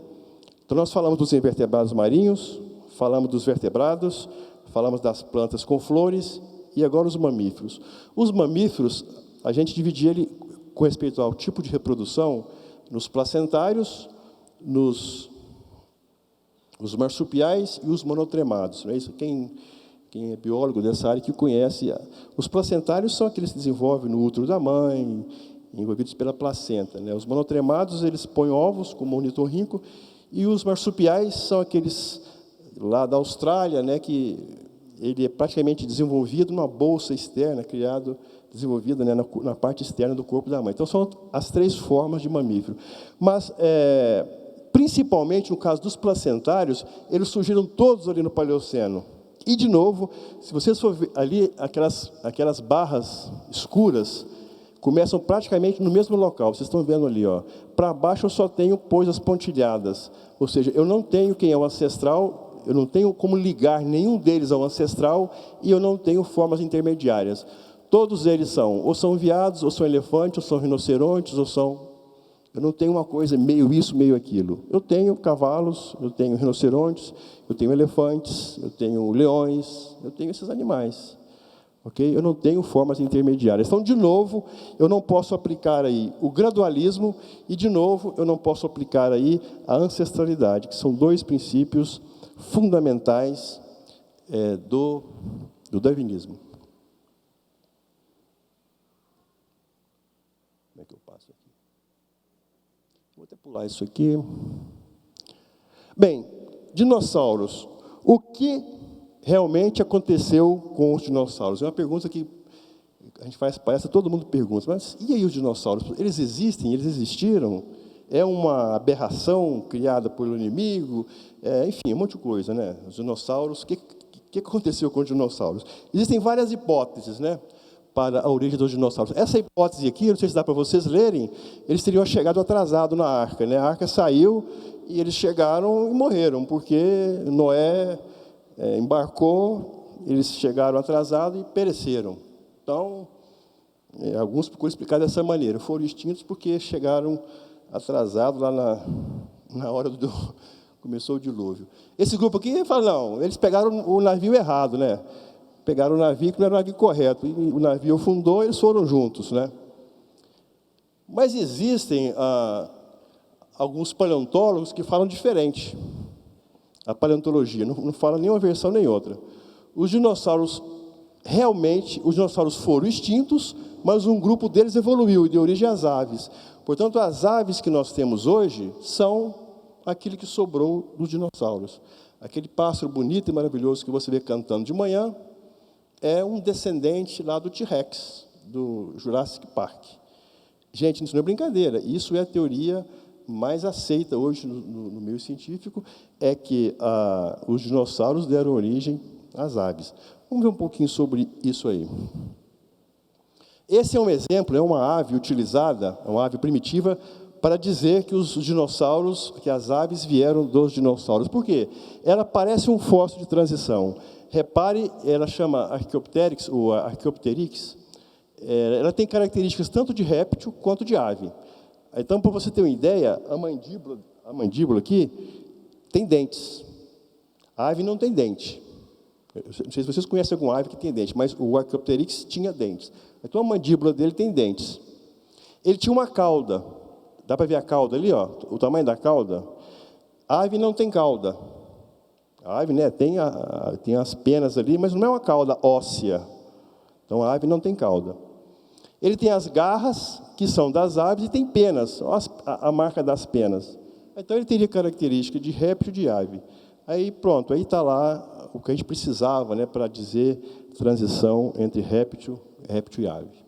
Então, nós falamos dos invertebrados marinhos, falamos dos vertebrados, falamos das plantas com flores, e agora os mamíferos. Os mamíferos, a gente dividia ele com respeito ao tipo de reprodução, nos placentários, os marsupiais e os monotremados. Não é isso? Quem é biólogo dessa área que conhece, os placentários são aqueles que desenvolvem no útero da mãe, envolvidos pela placenta, né? Os monotremados, eles põem ovos, como o ornitorrinco, e os marsupiais são aqueles lá da Austrália, né, que ele é praticamente desenvolvido numa bolsa externa, desenvolvida, né, na parte externa do corpo da mãe. Então, são as três formas de mamífero. Mas, principalmente no caso dos placentários, eles surgiram todos ali no Paleoceno. E, de novo, se vocês for ver ali, aquelas barras escuras começam praticamente no mesmo local. Vocês estão vendo ali, ó. Para baixo eu só tenho coisas pontilhadas. Ou seja, eu não tenho quem é o ancestral, eu não tenho como ligar nenhum deles ao ancestral, e eu não tenho formas intermediárias. Todos eles ou são veados, ou são elefantes, ou são rinocerontes, ou são... Eu não tenho uma coisa meio isso, meio aquilo. Eu tenho cavalos, eu tenho rinocerontes, eu tenho elefantes, eu tenho leões, eu tenho esses animais. Okay? Eu não tenho formas intermediárias. Então, de novo, eu não posso aplicar aí o gradualismo e, de novo, eu não posso aplicar aí a ancestralidade, que são dois princípios fundamentais do darwinismo. Como é que eu passo aqui? Vou até pular isso aqui. Bem, dinossauros. O que realmente aconteceu com os dinossauros? É uma pergunta que a gente faz, parece que todo mundo pergunta, mas e aí os dinossauros? Eles existem? Eles existiram? É uma aberração criada pelo inimigo? Enfim, um monte de coisa, né? Os dinossauros, o que aconteceu com os dinossauros? Existem várias hipóteses, né, para a origem dos dinossauros. Essa hipótese aqui, não sei se dá para vocês lerem, eles teriam chegado atrasados na arca, né? A arca saiu e eles chegaram e morreram, porque Noé embarcou, eles chegaram atrasados e pereceram. Então, alguns procuram explicar dessa maneira. Foram extintos porque chegaram atrasados lá na hora do... Começou o dilúvio. Esse grupo aqui fala, não, eles pegaram o navio errado, né? Pegaram o navio que não era o navio correto. E o navio afundou, eles foram juntos, né? Mas existem alguns paleontólogos que falam diferente. A paleontologia não fala nem uma versão nem outra. Os dinossauros, realmente, os dinossauros foram extintos, mas um grupo deles evoluiu e deu origem às aves. Portanto, as aves que nós temos hoje são aquilo que sobrou dos dinossauros. Aquele pássaro bonito e maravilhoso que você vê cantando de manhã é um descendente lá do T-Rex, do Jurassic Park. Gente, isso não é brincadeira. Isso é a teoria mais aceita hoje no meio científico, é que os dinossauros deram origem às aves. Vamos ver um pouquinho sobre isso aí. Esse é um exemplo, é uma ave utilizada, uma ave primitiva, para dizer que os dinossauros, que as aves vieram dos dinossauros. Por quê? Ela parece um fóssil de transição. Repare, ela chama Archaeopteryx, ou Archaeopteryx, ela tem características tanto de réptil quanto de ave. Então, para você ter uma ideia, a mandíbula aqui tem dentes. A ave não tem dente. Eu não sei se vocês conhecem alguma ave que tem dente, mas o Archaeopteryx tinha dentes. Então, a mandíbula dele tem dentes. Ele tinha uma cauda. Dá para ver a cauda ali, ó, o tamanho da cauda? A ave não tem cauda. A ave, né, tem as penas ali, mas não é uma cauda óssea. Então, a ave não tem cauda. Ele tem as garras, que são das aves, e tem penas, a marca das penas. Então, ele teria característica de réptil e de ave. Aí, pronto, aí está lá o que a gente precisava, né, para dizer transição entre réptil e ave.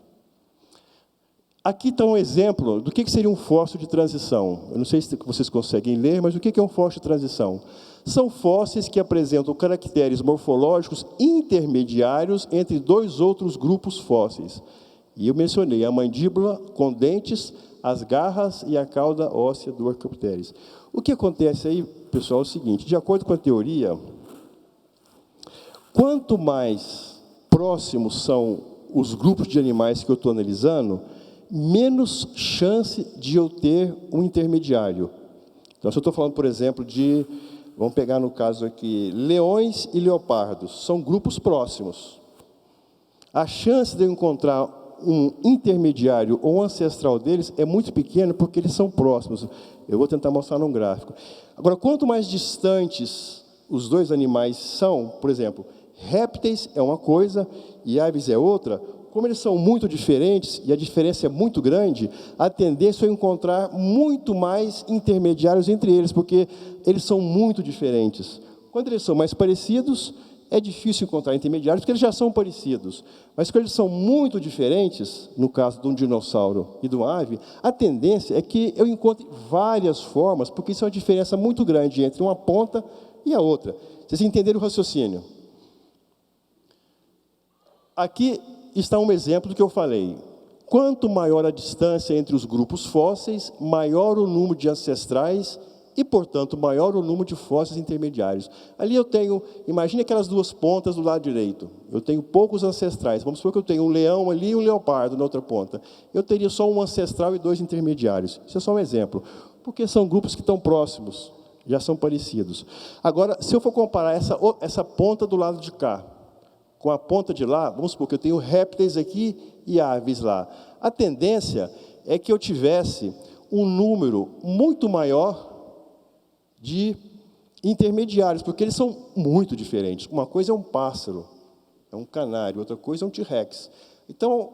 Aqui está um exemplo do que seria um fóssil de transição. Eu não sei se vocês conseguem ler, mas o que é um fóssil de transição? São fósseis que apresentam caracteres morfológicos intermediários entre dois outros grupos fósseis. E eu mencionei a mandíbula com dentes, as garras e a cauda óssea do Archaeopteryx. O que acontece aí, pessoal, é o seguinte: de acordo com a teoria, quanto mais próximos são os grupos de animais que eu estou analisando, menos chance de eu ter um intermediário. Então, se eu estou falando, por exemplo, vamos pegar no caso aqui, leões e leopardos, são grupos próximos. A chance de eu encontrar um intermediário ou um ancestral deles é muito pequena, porque eles são próximos. Eu vou tentar mostrar num gráfico. Agora, quanto mais distantes os dois animais são, por exemplo, répteis é uma coisa e aves é outra, como eles são muito diferentes e a diferença é muito grande, a tendência é encontrar muito mais intermediários entre eles, porque eles são muito diferentes. Quando eles são mais parecidos, é difícil encontrar intermediários, porque eles já são parecidos. Mas quando eles são muito diferentes, no caso de um dinossauro e de uma ave, a tendência é que eu encontre várias formas, porque isso é uma diferença muito grande entre uma ponta e a outra. Vocês entenderam o raciocínio? Aqui está um exemplo do que eu falei. Quanto maior a distância entre os grupos fósseis, maior o número de ancestrais e, portanto, maior o número de fósseis intermediários. Ali eu tenho, imagine aquelas duas pontas do lado direito. Eu tenho poucos ancestrais. Vamos supor que eu tenho um leão ali e um leopardo na outra ponta. Eu teria só um ancestral e dois intermediários. Isso é só um exemplo. Porque são grupos que estão próximos, já são parecidos. Agora, se eu for comparar essa ponta do lado de cá com a ponta de lá, vamos supor que eu tenho répteis aqui e aves lá. A tendência é que eu tivesse um número muito maior de intermediários, porque eles são muito diferentes. Uma coisa é um pássaro, é um canário, outra coisa é um T-Rex. Então,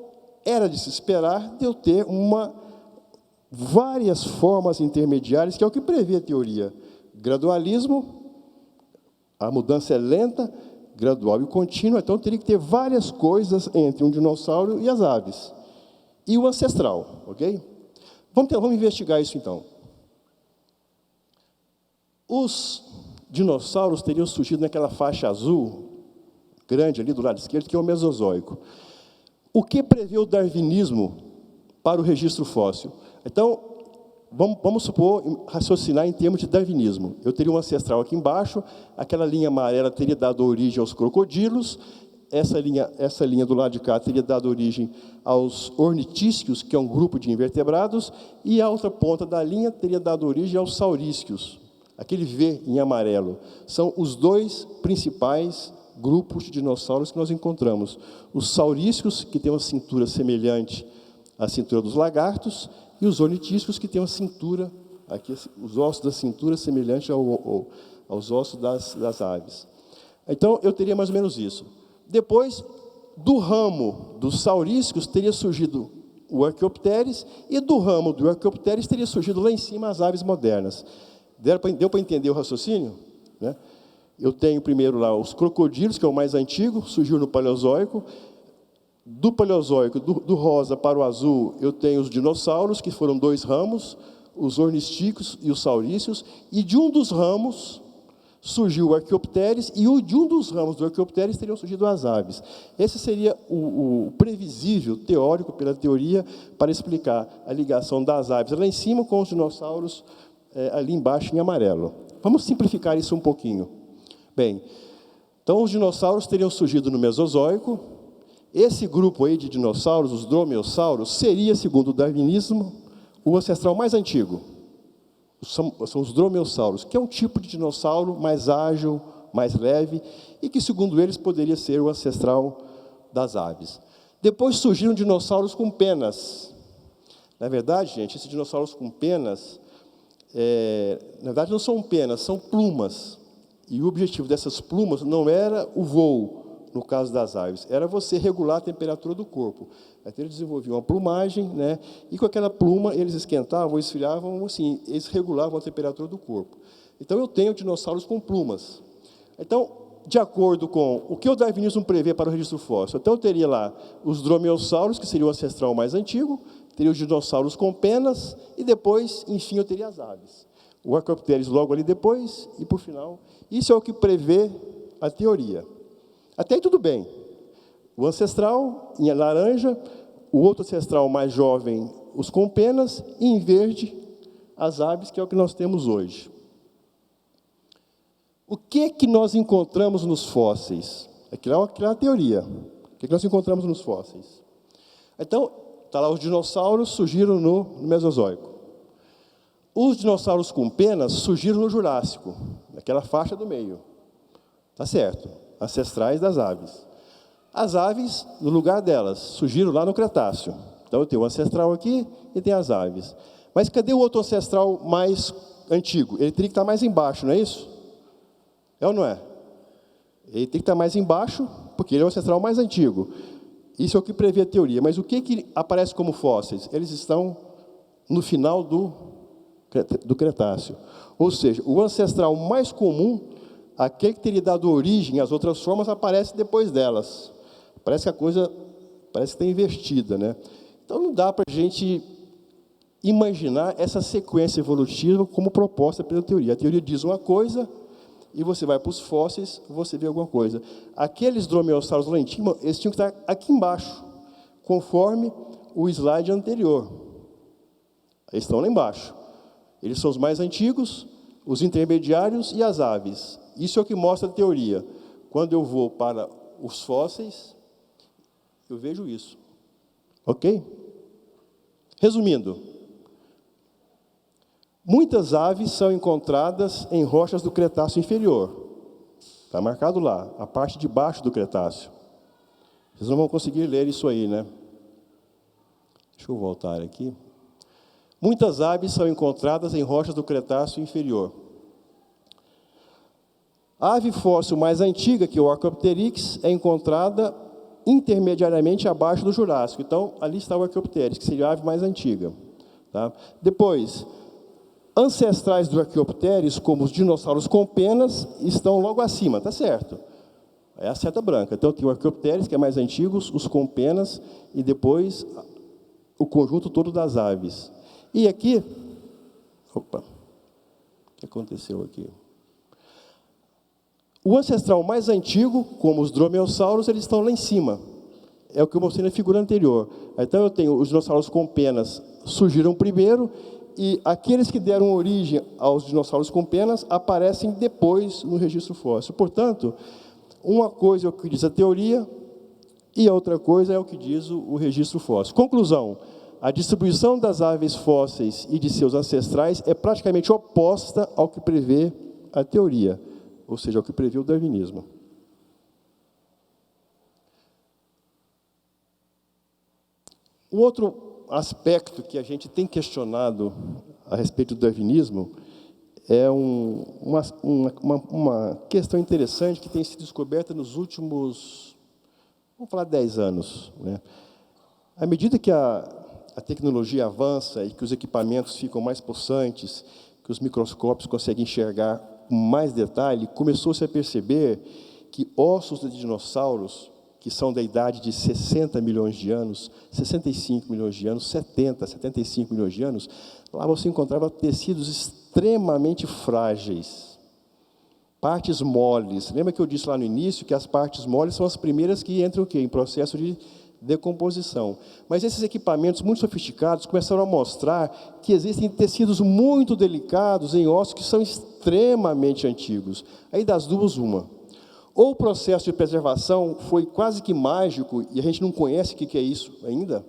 era de se esperar de eu ter várias formas intermediárias, que é o que prevê a teoria. Gradualismo, a mudança é lenta, gradual e contínua, então teria que ter várias coisas entre um dinossauro e as aves. E o ancestral, ok? Vamos investigar isso, então. Os dinossauros teriam surgido naquela faixa azul, grande ali do lado esquerdo, que é o Mesozoico. O que prevê o darwinismo para o registro fóssil? Então, vamos supor, raciocinar em termos de darwinismo. Eu teria um ancestral aqui embaixo, aquela linha amarela teria dado origem aos crocodilos, essa linha do lado de cá teria dado origem aos ornitísquios, que é um grupo de invertebrados, e a outra ponta da linha teria dado origem aos saurísquios. Aquele V em amarelo. São os dois principais grupos de dinossauros que nós encontramos. Os saurísquios, que têm uma cintura semelhante à cintura dos lagartos, e os ornitísquios, que têm uma cintura, aqui, os ossos da cintura semelhantes aos ossos das aves. Então, eu teria mais ou menos isso. Depois, do ramo dos saurísquios, teria surgido o Archaeopteryx, e do ramo do Archaeopteryx teria surgido lá em cima as aves modernas. Deu para entender o raciocínio? Né? Eu tenho primeiro lá os crocodilos, que é o mais antigo, surgiu no Paleozoico. Do Paleozoico, do rosa para o azul, eu tenho os dinossauros, que foram dois ramos, os ornistíquios e os sauríscios, e de um dos ramos surgiu o Archaeopteryx, e de um dos ramos do Archaeopteryx teriam surgido as aves. Esse seria o previsível teórico, pela teoria, para explicar a ligação das aves lá em cima com os dinossauros ali embaixo em amarelo. Vamos simplificar isso um pouquinho. Bem, então os dinossauros teriam surgido no Mesozoico. Esse grupo aí de dinossauros, os dromeossauros, seria, segundo o darwinismo, o ancestral mais antigo. São os dromeossauros, que é um tipo de dinossauro mais ágil, mais leve, e que, segundo eles, poderia ser o ancestral das aves. Depois surgiram dinossauros com penas. Na verdade, gente, esses dinossauros com penas, na verdade não são penas, são plumas. E o objetivo dessas plumas não era o voo, no caso das aves, era você regular a temperatura do corpo. Então, eles desenvolviam uma plumagem, né? E com aquela pluma eles esquentavam, esfriavam, assim, eles regulavam a temperatura do corpo. Então, eu tenho dinossauros com plumas. Então, de acordo com o que o darwinismo prevê para o registro fóssil, então eu teria lá os dromeossauros, que seria o ancestral mais antigo, teria os dinossauros com penas, e depois, enfim, eu teria as aves. O Archaeopteryx logo ali depois, e por final. Isso é o que prevê a teoria. Até aí tudo bem. O ancestral em laranja, o outro ancestral mais jovem, os com penas, e em verde, as aves, que é o que nós temos hoje. O que nós encontramos nos fósseis? Aquilo é a teoria. O que nós encontramos nos fósseis? Então, está lá, os dinossauros surgiram no Mesozoico. Os dinossauros com penas surgiram no Jurássico, naquela faixa do meio. Está certo. Ancestrais das aves. As aves, no lugar delas, surgiram lá no Cretáceo. Então, eu tenho o ancestral aqui e tem as aves. Mas cadê o outro ancestral mais antigo? Ele teria que estar mais embaixo, não é isso? É ou não é? Ele tem que estar mais embaixo, porque ele é o ancestral mais antigo. Isso é o que prevê a teoria. Mas o que aparece como fósseis? Eles estão no final do Cretáceo. Ou seja, o ancestral mais comum, aquele que teria dado origem às outras formas, aparece depois delas. Parece que a coisa parece que está invertida, né? Então, não dá para a gente imaginar essa sequência evolutiva como proposta pela teoria. A teoria diz uma coisa, e você vai para os fósseis, você vê alguma coisa. Aqueles dromeossauros lá em cima, eles tinham que estar aqui embaixo, conforme o slide anterior. Eles estão lá embaixo. Eles são os mais antigos, os intermediários e as aves. Isso é o que mostra a teoria. Quando eu vou para os fósseis, eu vejo isso. Ok? Resumindo, muitas aves são encontradas em rochas do Cretáceo inferior. Está marcado lá, a parte de baixo do Cretáceo. Vocês não vão conseguir ler isso aí, né? Deixa eu voltar aqui. Muitas aves são encontradas em rochas do Cretáceo inferior. A ave fóssil mais antiga, que é o Archaeopteryx, é encontrada intermediariamente abaixo do Jurássico. Então, ali está o Archaeopteryx, que seria a ave mais antiga. Tá? Depois, ancestrais do Archaeopteryx, como os dinossauros com penas, estão logo acima, tá certo? É a seta branca. Então, tem o Archaeopteryx, que é mais antigo, os com penas, e depois o conjunto todo das aves. E aqui, opa, o que aconteceu aqui? O ancestral mais antigo, como os dromeossauros, eles estão lá em cima. É o que eu mostrei na figura anterior. Então, eu tenho os dinossauros com penas surgiram primeiro, e aqueles que deram origem aos dinossauros com penas aparecem depois no registro fóssil. Portanto, uma coisa é o que diz a teoria, e a outra coisa é o que diz o registro fóssil. Conclusão: a distribuição das aves fósseis e de seus ancestrais é praticamente oposta ao que prevê a teoria, ou seja, ao que prevê o darwinismo. Um outro aspecto que a gente tem questionado a respeito do darwinismo é uma questão interessante que tem sido descoberta nos últimos, vamos falar, 10 anos. Né? À medida que a tecnologia avança e que os equipamentos ficam mais possantes, que os microscópios conseguem enxergar com mais detalhe, começou-se a perceber que ossos de dinossauros, que são da idade de 60 milhões de anos, 65 milhões de anos, 70, 75 milhões de anos, lá você encontrava tecidos extremamente frágeis. Partes moles. Lembra que eu disse lá no início que as partes moles são as primeiras que entram o quê? Em processo de decomposição. Mas esses equipamentos muito sofisticados começaram a mostrar que existem tecidos muito delicados em ossos que são extremamente antigos. Aí das duas, uma. Ou o processo de preservação foi quase que mágico e a gente não conhece o que é isso ainda,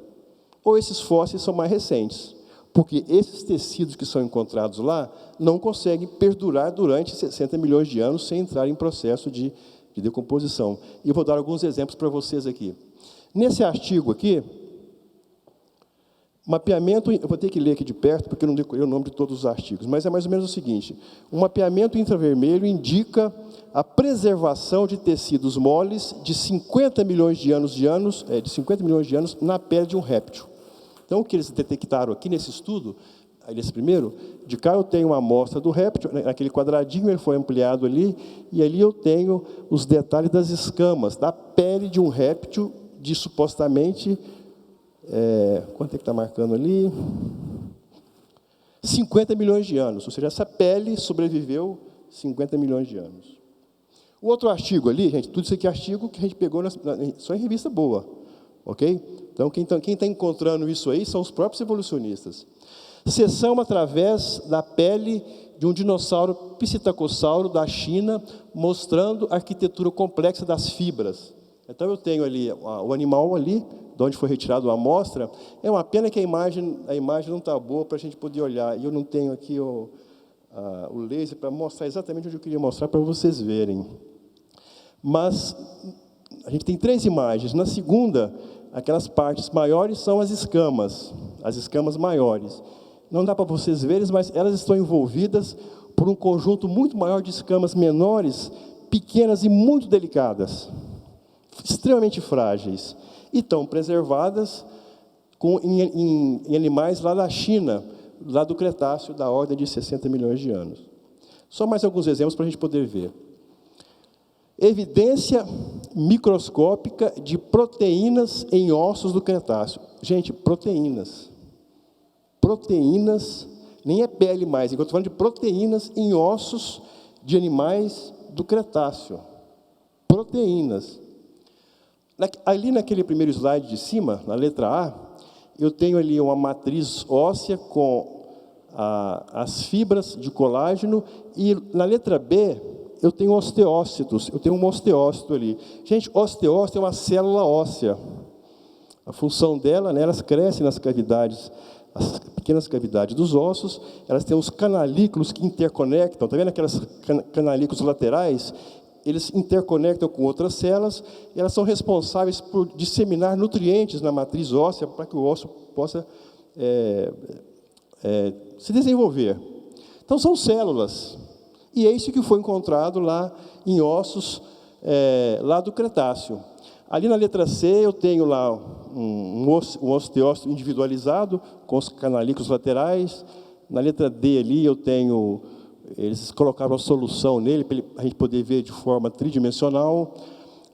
ou esses fósseis são mais recentes. Porque esses tecidos que são encontrados lá não conseguem perdurar durante 60 milhões de anos sem entrar em processo de decomposição. E eu vou dar alguns exemplos para vocês aqui. Nesse artigo aqui, mapeamento, eu vou ter que ler aqui de perto, porque eu não decorei o nome de todos os artigos, mas é mais ou menos o seguinte: um mapeamento infravermelho indica a preservação de tecidos moles de 50 milhões de anos na pele de um réptil. Então, o que eles detectaram aqui nesse estudo, nesse primeiro, de cá eu tenho uma amostra do réptil, naquele quadradinho ele foi ampliado ali, e ali eu tenho os detalhes das escamas, da pele de um réptil de supostamente, quanto é que está marcando ali? 50 milhões de anos, ou seja, essa pele sobreviveu 50 milhões de anos. O outro artigo ali, gente, tudo isso aqui é artigo que a gente pegou só em revista boa, ok? Então, quem está encontrando isso aí são os próprios evolucionistas. Seção através da pele de um dinossauro psitacossauro da China, mostrando a arquitetura complexa das fibras. Então, eu tenho ali o animal ali, de onde foi retirado a amostra. É uma pena que a imagem não está boa para a gente poder olhar. E eu não tenho aqui o laser para mostrar exatamente onde eu queria mostrar para vocês verem. Mas a gente tem 3 imagens. Na segunda, aquelas partes maiores são as escamas maiores. Não dá para vocês verem, mas elas estão envolvidas por um conjunto muito maior de escamas menores, pequenas e muito delicadas, extremamente frágeis, e estão preservadas em animais lá da China, lá do Cretáceo, da ordem de 60 milhões de anos. Só mais alguns exemplos para a gente poder ver. Evidência microscópica de proteínas em ossos do Cretáceo. Gente, proteínas. Proteínas, nem é pele mais. Enquanto eu estou falando de proteínas em ossos de animais do Cretáceo. Proteínas. Ali naquele primeiro slide de cima, na letra A, eu tenho ali uma matriz óssea com as fibras de colágeno, e na letra B, eu tenho osteócitos, eu tenho um osteócito ali. Gente, osteócito é uma célula óssea. A função dela, né, elas crescem nas cavidades, as pequenas cavidades dos ossos, elas têm os canalículos que interconectam, está vendo aquelas canalículos laterais? Eles interconectam com outras células, e elas são responsáveis por disseminar nutrientes na matriz óssea, para que o osso possa se desenvolver. Então, são células. E é isso que foi encontrado lá em ossos lá do Cretáceo. Ali na letra C, eu tenho lá um osteócito individualizado, com os canalículos laterais. Na letra D ali, eu tenho... Eles colocaram a solução nele, para a gente poder ver de forma tridimensional.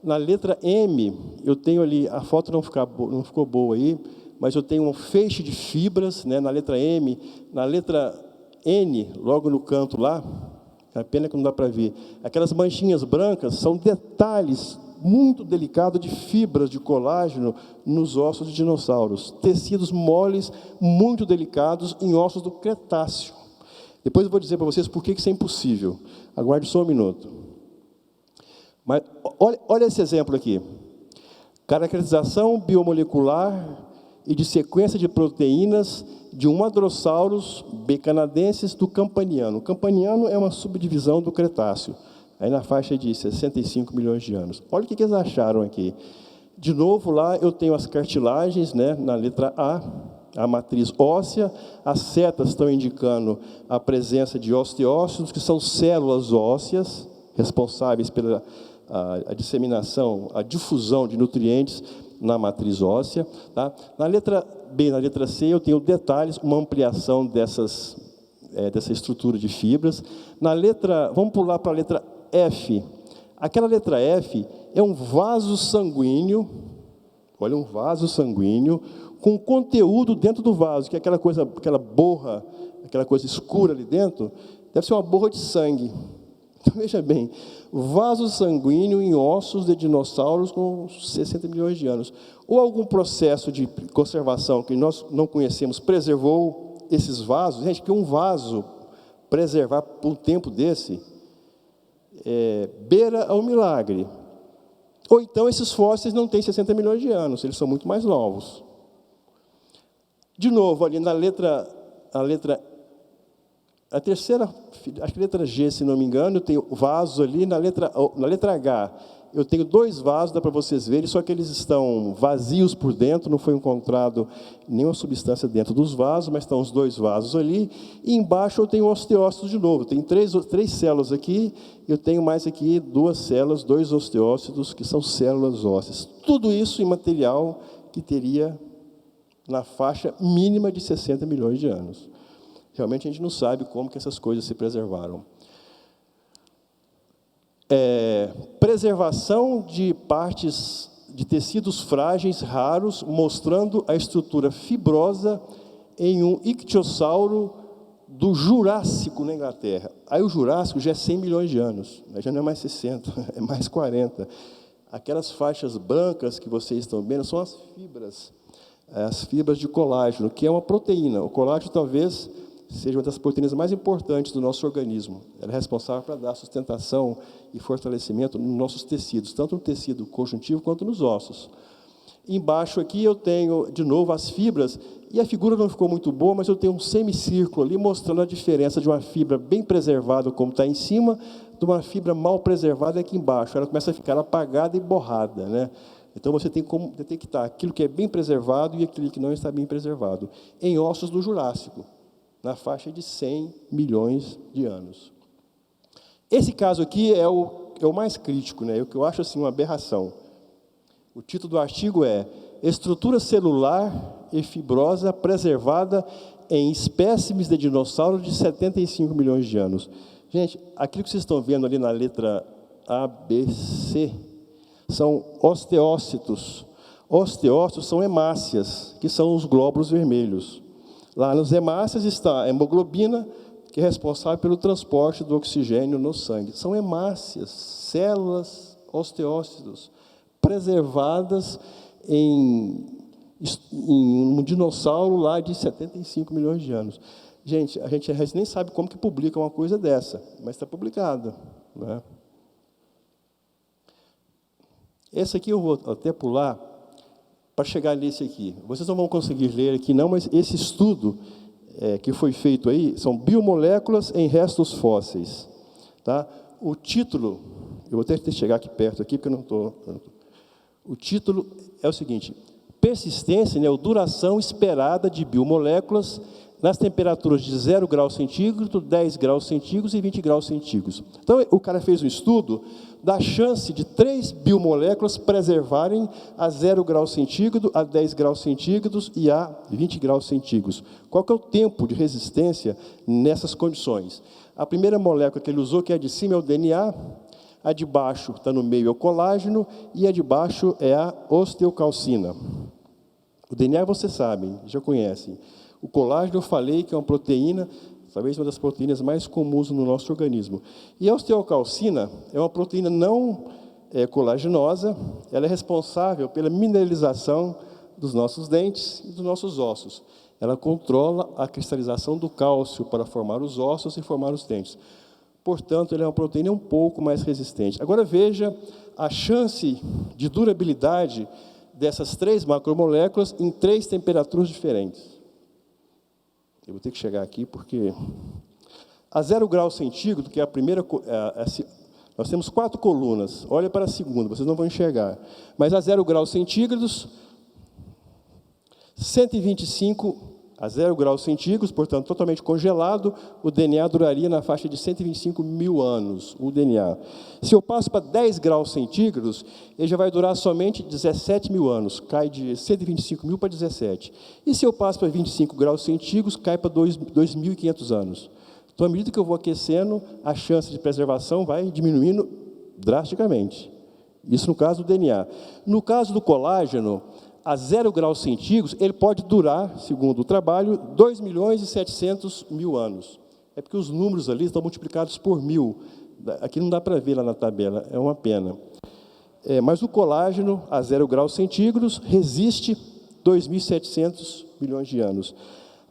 Na letra M, eu tenho ali... A foto não ficou boa aí, mas eu tenho um feixe de fibras, né, na letra M. Na letra N, logo no canto lá, é pena que não dá para ver, aquelas manchinhas brancas são detalhes muito delicados de fibras de colágeno nos ossos de dinossauros. Tecidos moles muito delicados em ossos do Cretáceo. Depois eu vou dizer para vocês por que isso é impossível. Aguarde só um minuto. Mas olha esse exemplo aqui. Caracterização biomolecular e de sequência de proteínas de um Hadrosaurus B canadensis do Campaniano. O Campaniano é uma subdivisão do Cretáceo, aí na faixa de 65 milhões de anos. Olha o que eles acharam aqui. De novo, lá eu tenho as cartilagens, né, na letra A matriz óssea, as setas estão indicando a presença de osteócitos, que são células ósseas, responsáveis pela a disseminação, a difusão de nutrientes na matriz óssea. Tá? Na letra B e na letra C, eu tenho detalhes, uma ampliação dessa estrutura de fibras. Vamos pular para a letra F. Aquela letra F é um vaso sanguíneo, olha, um vaso sanguíneo, com conteúdo dentro do vaso, que é aquela coisa, aquela borra, aquela coisa escura ali dentro, deve ser uma borra de sangue. Então, veja bem, vaso sanguíneo em ossos de dinossauros com 60 milhões de anos. Ou algum processo de conservação que nós não conhecemos preservou esses vasos. Gente, que um vaso preservar por um tempo desse beira ao milagre. Ou então esses fósseis não têm 60 milhões de anos, eles são muito mais novos. De novo, ali na a terceira, acho que letra G, se não me engano, eu tenho vasos ali, na letra H, eu tenho 2 vasos, dá para vocês verem, só que eles estão vazios por dentro, não foi encontrado nenhuma substância dentro dos vasos, mas estão os 2 vasos ali, e embaixo eu tenho osteócitos de novo, tem 3 células aqui, eu tenho mais aqui 2 células, 2 osteócitos, que são células ósseas. Tudo isso em material que teria na faixa mínima de 60 milhões de anos. Realmente a gente não sabe como que essas coisas se preservaram. Preservação de partes de tecidos frágeis, raros, mostrando a estrutura fibrosa em um ictiosauro do Jurássico, na Inglaterra. Aí o Jurássico já é 100 milhões de anos, já não é mais 60, é mais 40. Aquelas faixas brancas que vocês estão vendo são as fibras de colágeno, que é uma proteína. O colágeno talvez seja uma das proteínas mais importantes do nosso organismo. Ela é responsável para dar sustentação e fortalecimento nos nossos tecidos, tanto no tecido conjuntivo quanto nos ossos. Embaixo aqui eu tenho, de novo, as fibras, e a figura não ficou muito boa, mas eu tenho um semicírculo ali mostrando a diferença de uma fibra bem preservada, como está em cima, de uma fibra mal preservada aqui embaixo. Ela começa a ficar apagada e borrada, né? Então, você tem que detectar aquilo que é bem preservado e aquilo que não está bem preservado, em ossos do Jurássico, na faixa de 100 milhões de anos. Esse caso aqui é o mais crítico, né? O que eu acho assim, uma aberração. O título do artigo é Estrutura celular e fibrosa preservada em espécimes de dinossauro de 75 milhões de anos. Gente, aquilo que vocês estão vendo ali na letra A, B, C, são osteócitos. Osteócitos são hemácias, que são os glóbulos vermelhos. Lá nos hemácias está a hemoglobina, que é responsável pelo transporte do oxigênio no sangue. São hemácias, células osteócitos, preservadas em um dinossauro lá de 75 milhões de anos. Gente, a gente nem sabe como que publica uma coisa dessa, mas está publicado, né? Esse aqui eu vou até pular para chegar nesse aqui. Vocês não vão conseguir ler aqui não, mas esse estudo que foi feito aí são biomoléculas em restos fósseis. Tá? O título, eu vou até chegar aqui perto, aqui, porque eu não estou... O título é o seguinte: persistência, né, ou duração esperada de biomoléculas nas temperaturas de 0 graus centígrados, 10 graus centígrados e 20 graus centígrados. Então, o cara fez um estudo da chance de 3 biomoléculas preservarem a 0 graus centígrado, a 10 graus centígrados e a 20 graus centígrados. Qual que é o tempo de resistência nessas condições? A primeira molécula que ele usou, que é a de cima, é o DNA, a de baixo está no meio, é o colágeno, e a de baixo é a osteocalcina. O DNA vocês sabem, já conhecem. O colágeno eu falei que é uma proteína, talvez uma das proteínas mais comuns no nosso organismo. E a osteocalcina é uma proteína não colaginosa, ela é responsável pela mineralização dos nossos dentes e dos nossos ossos. Ela controla a cristalização do cálcio para formar os ossos e formar os dentes. Portanto, ela é uma proteína um pouco mais resistente. Agora, veja a chance de durabilidade dessas 3 macromoléculas em 3 temperaturas diferentes. Eu vou ter que chegar aqui, porque a 0 graus centígrado, que é a primeira... nós temos 4 colunas. Olha para a segunda, vocês não vão enxergar. Mas a 0 graus centígrados, 125 a 0 graus centígrados, portanto, totalmente congelado, o DNA duraria na faixa de 125 mil anos, o DNA. Se eu passo para 10 graus centígrados, ele já vai durar somente 17 mil anos, cai de 125 mil para 17. E se eu passo para 25 graus centígrados, cai para 2.500 anos. Então, à medida que eu vou aquecendo, a chance de preservação vai diminuindo drasticamente. Isso no caso do DNA. No caso do colágeno, a 0 graus centígrados, ele pode durar, segundo o trabalho, 2.700.000 anos. É porque os números ali estão multiplicados por 1.000. Aqui não dá para ver lá na tabela, é uma pena. Mas o colágeno, a 0 graus centígrados, resiste 2.700 milhões de anos.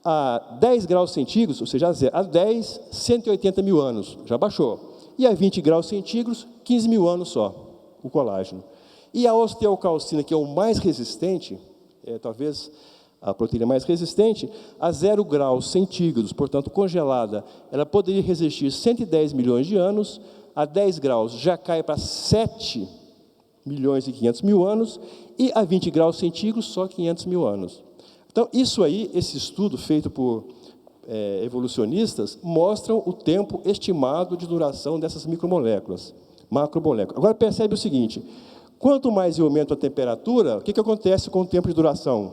A 10 graus centígrados, ou seja, a 10, 180 mil anos, já baixou. E a 20 graus centígrados, 15 mil anos só, o colágeno. E a osteocalcina, que é o mais resistente, talvez a proteína mais resistente, a 0 graus centígrados, portanto congelada, ela poderia resistir 110 milhões de anos, a 10 graus já cai para 7 milhões e 500 mil anos, e a 20 graus centígrados só 500 mil anos. Então, isso aí, esse estudo feito por evolucionistas, mostram o tempo estimado de duração dessas micromoléculas, macromoléculas. Agora, percebe o seguinte, quanto mais eu aumento a temperatura, o que acontece com o tempo de duração?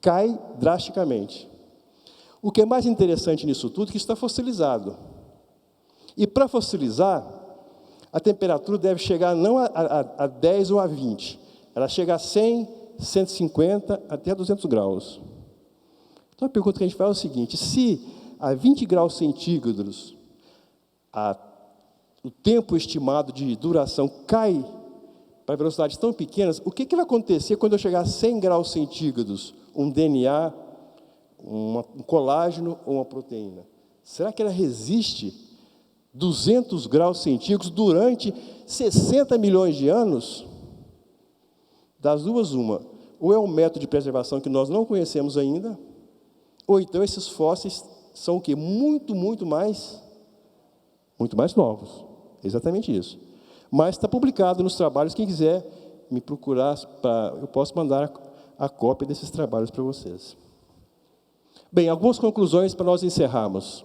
Cai drasticamente. O que é mais interessante nisso tudo é que isso está fossilizado. E para fossilizar, a temperatura deve chegar não a 10 ou a 20, ela chega a 100, 150, até 200 graus. Então, a pergunta que a gente faz é o seguinte, se a 20 graus centígrados, o tempo estimado de duração cai para velocidades tão pequenas, o que vai acontecer quando eu chegar a 100 graus centígrados, um DNA, um colágeno ou uma proteína? Será que ela resiste 200 graus centígrados durante 60 milhões de anos? Das duas, uma. Ou é um método de preservação que nós não conhecemos ainda, ou então esses fósseis são o quê? Muito mais novos. Exatamente isso. Mas está publicado nos trabalhos, quem quiser me procurar, eu posso mandar a cópia desses trabalhos para vocês. Bem, algumas conclusões para nós encerrarmos.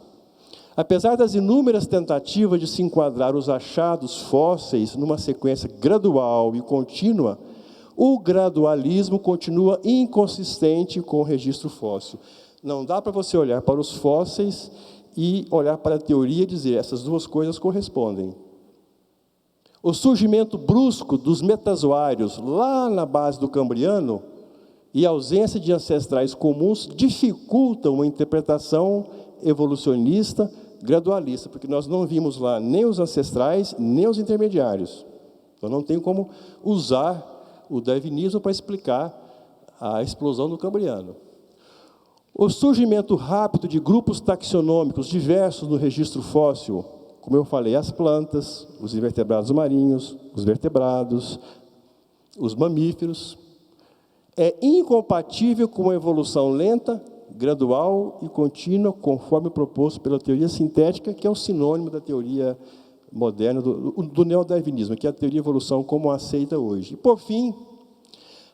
Apesar das inúmeras tentativas de se enquadrar os achados fósseis numa sequência gradual e contínua, o gradualismo continua inconsistente com o registro fóssil. Não dá para você olhar para os fósseis e olhar para a teoria e dizer, essas duas coisas correspondem. O surgimento brusco dos metazoários lá na base do Cambriano e a ausência de ancestrais comuns dificultam uma interpretação evolucionista gradualista, porque nós não vimos lá nem os ancestrais, nem os intermediários. Então, não tem como usar o darwinismo para explicar a explosão do Cambriano. O surgimento rápido de grupos taxonômicos diversos no registro fóssil, como eu falei, as plantas, os invertebrados marinhos, os vertebrados, os mamíferos, é incompatível com a evolução lenta, gradual e contínua, conforme proposto pela teoria sintética, que é o sinônimo da teoria moderna, do neodarwinismo, que é a teoria de evolução como aceita hoje. E, por fim,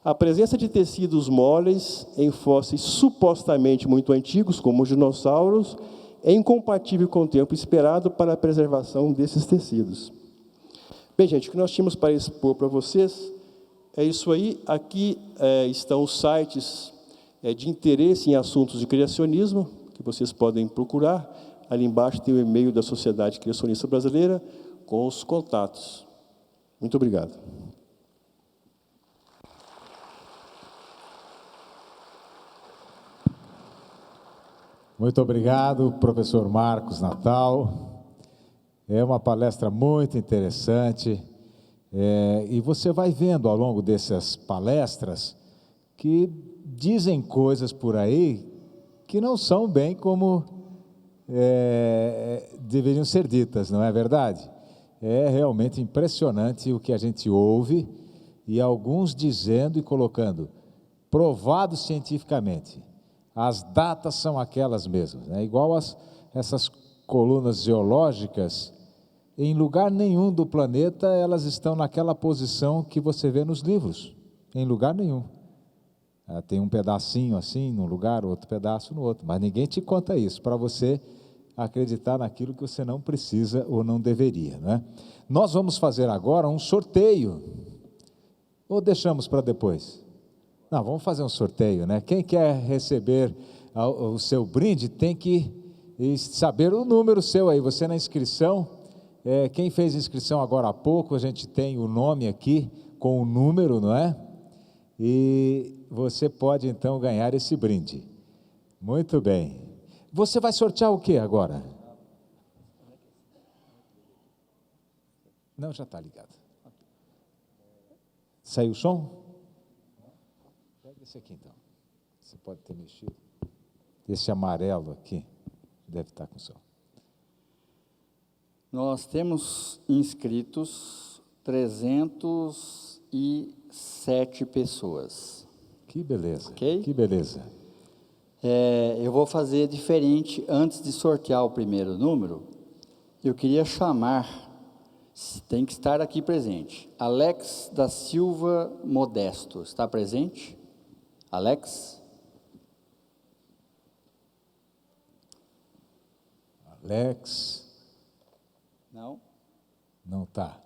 a presença de tecidos moles em fósseis supostamente muito antigos, como os dinossauros, é incompatível com o tempo esperado para a preservação desses tecidos. Bem, gente, o que nós tínhamos para expor para vocês é isso aí. Aqui estão os sites de interesse em assuntos de criacionismo, que vocês podem procurar. Ali embaixo tem o e-mail da Sociedade Criacionista Brasileira com os contatos. Muito obrigado. Muito obrigado, professor Marcos Natal. É uma palestra muito interessante. E você vai vendo ao longo dessas palestras que dizem coisas por aí que não são bem como deveriam ser ditas, não é verdade? É realmente impressionante o que a gente ouve, e alguns dizendo e colocando, provado cientificamente. As datas são aquelas mesmas, né? Igual essas colunas geológicas, em lugar nenhum do planeta elas estão naquela posição que você vê nos livros, em lugar nenhum. Tem um pedacinho assim num lugar, outro pedaço no outro, mas ninguém te conta isso, para você acreditar naquilo que você não precisa ou não deveria, né? Nós vamos fazer agora um sorteio, ou deixamos para depois? Não, vamos fazer um sorteio, né? Quem quer receber o seu brinde tem que saber o número seu aí. Você na inscrição, quem fez inscrição agora há pouco, a gente tem o nome aqui com o número, não é? E você pode então ganhar esse brinde. Muito bem. Você vai sortear o que agora? Não, já está ligado. Saiu o som? Pega esse aqui, então. Você pode ter mexido. Esse amarelo aqui deve estar com som. Nós temos inscritos 307 pessoas. Que beleza, Ok? que beleza. Eu vou fazer diferente. Antes de sortear o primeiro número, eu queria chamar, tem que estar aqui presente, Alex da Silva Modesto. Está presente? Alex? Alex, Não? não está,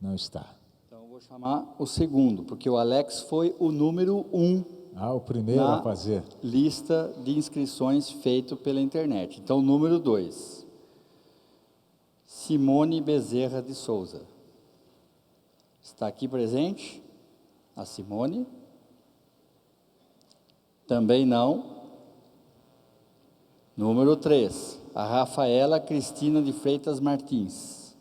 não está. Então eu vou chamar o segundo, porque o Alex foi o número 1 Ah, o primeiro na a fazer. lista de inscrições feito pela internet. Então, número 2, Simone Bezerra de Souza. Está aqui presente? A Simone? Também não. Número 3, a Rafaela Cristina de Freitas Martins.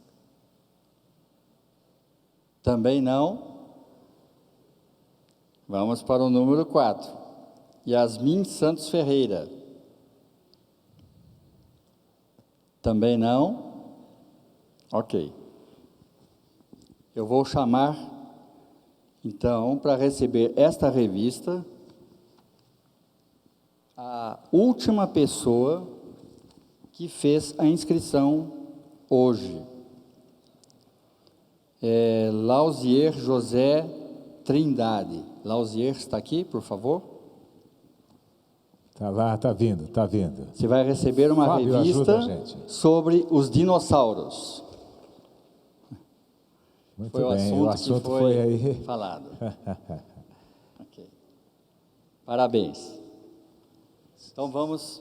Também não. Vamos para o número 4, Yasmin Santos Ferreira. Também não. Ok. Eu vou chamar, então, para receber esta revista, a última pessoa que fez a inscrição hoje. Lausier José Trindade. Lausier está aqui, por favor? Está lá, está vindo, está vindo. Você vai receber uma Fábio, revista ajuda a gente. sobre os dinossauros. Muito Foi o bem, assunto, o assunto que foi aí. falado. Ok. Parabéns. Então vamos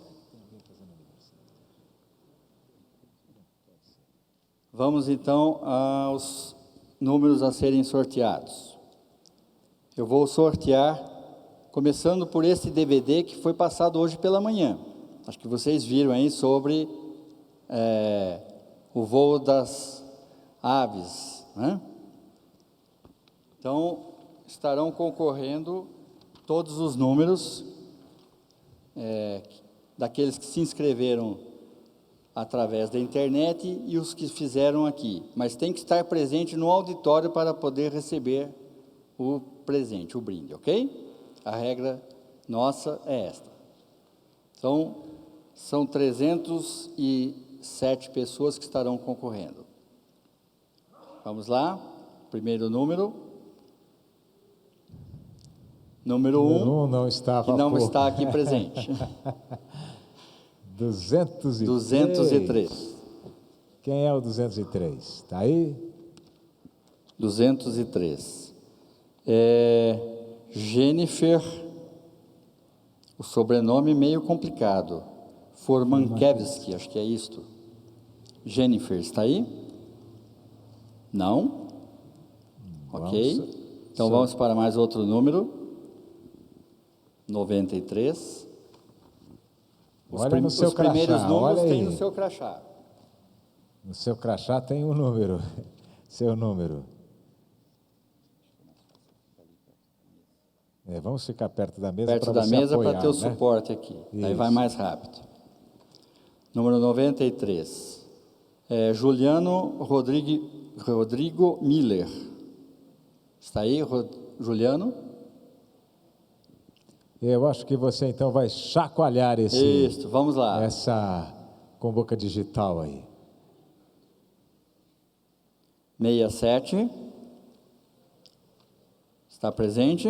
então aos números a serem sorteados. Eu vou sortear, começando por esse DVD que foi passado hoje pela manhã. Acho que vocês viram aí sobre o voo das aves, né? Então, estarão concorrendo todos os números daqueles que se inscreveram através da internet e os que fizeram aqui. Mas tem que estar presente no auditório para poder receber o presente, o brinde, ok? A regra nossa é esta. Então, são 307 pessoas que estarão concorrendo. Vamos lá, primeiro número. Número 1, não estava que não pouco. está aqui presente. 203. 203. Quem é o 203? Está aí? 203. Jennifer, o sobrenome meio complicado. Formankevski, acho que é isto. Jennifer, está aí? Não? Ok. Então vamos para mais outro número. 93. Olha no seu os primeiros crachá, números olha tem aí. no seu crachá. No seu crachá tem um número. Seu número. Vamos ficar perto da mesa Perto para da você mesa apoiar, para ter o né? suporte aqui. Aí Isso. vai mais rápido. Número 93. Juliano Rodrigo Miller. Está aí, Juliano? Eu acho que você então vai chacoalhar Isso, vamos lá. essa com boca digital aí. 67. Está presente?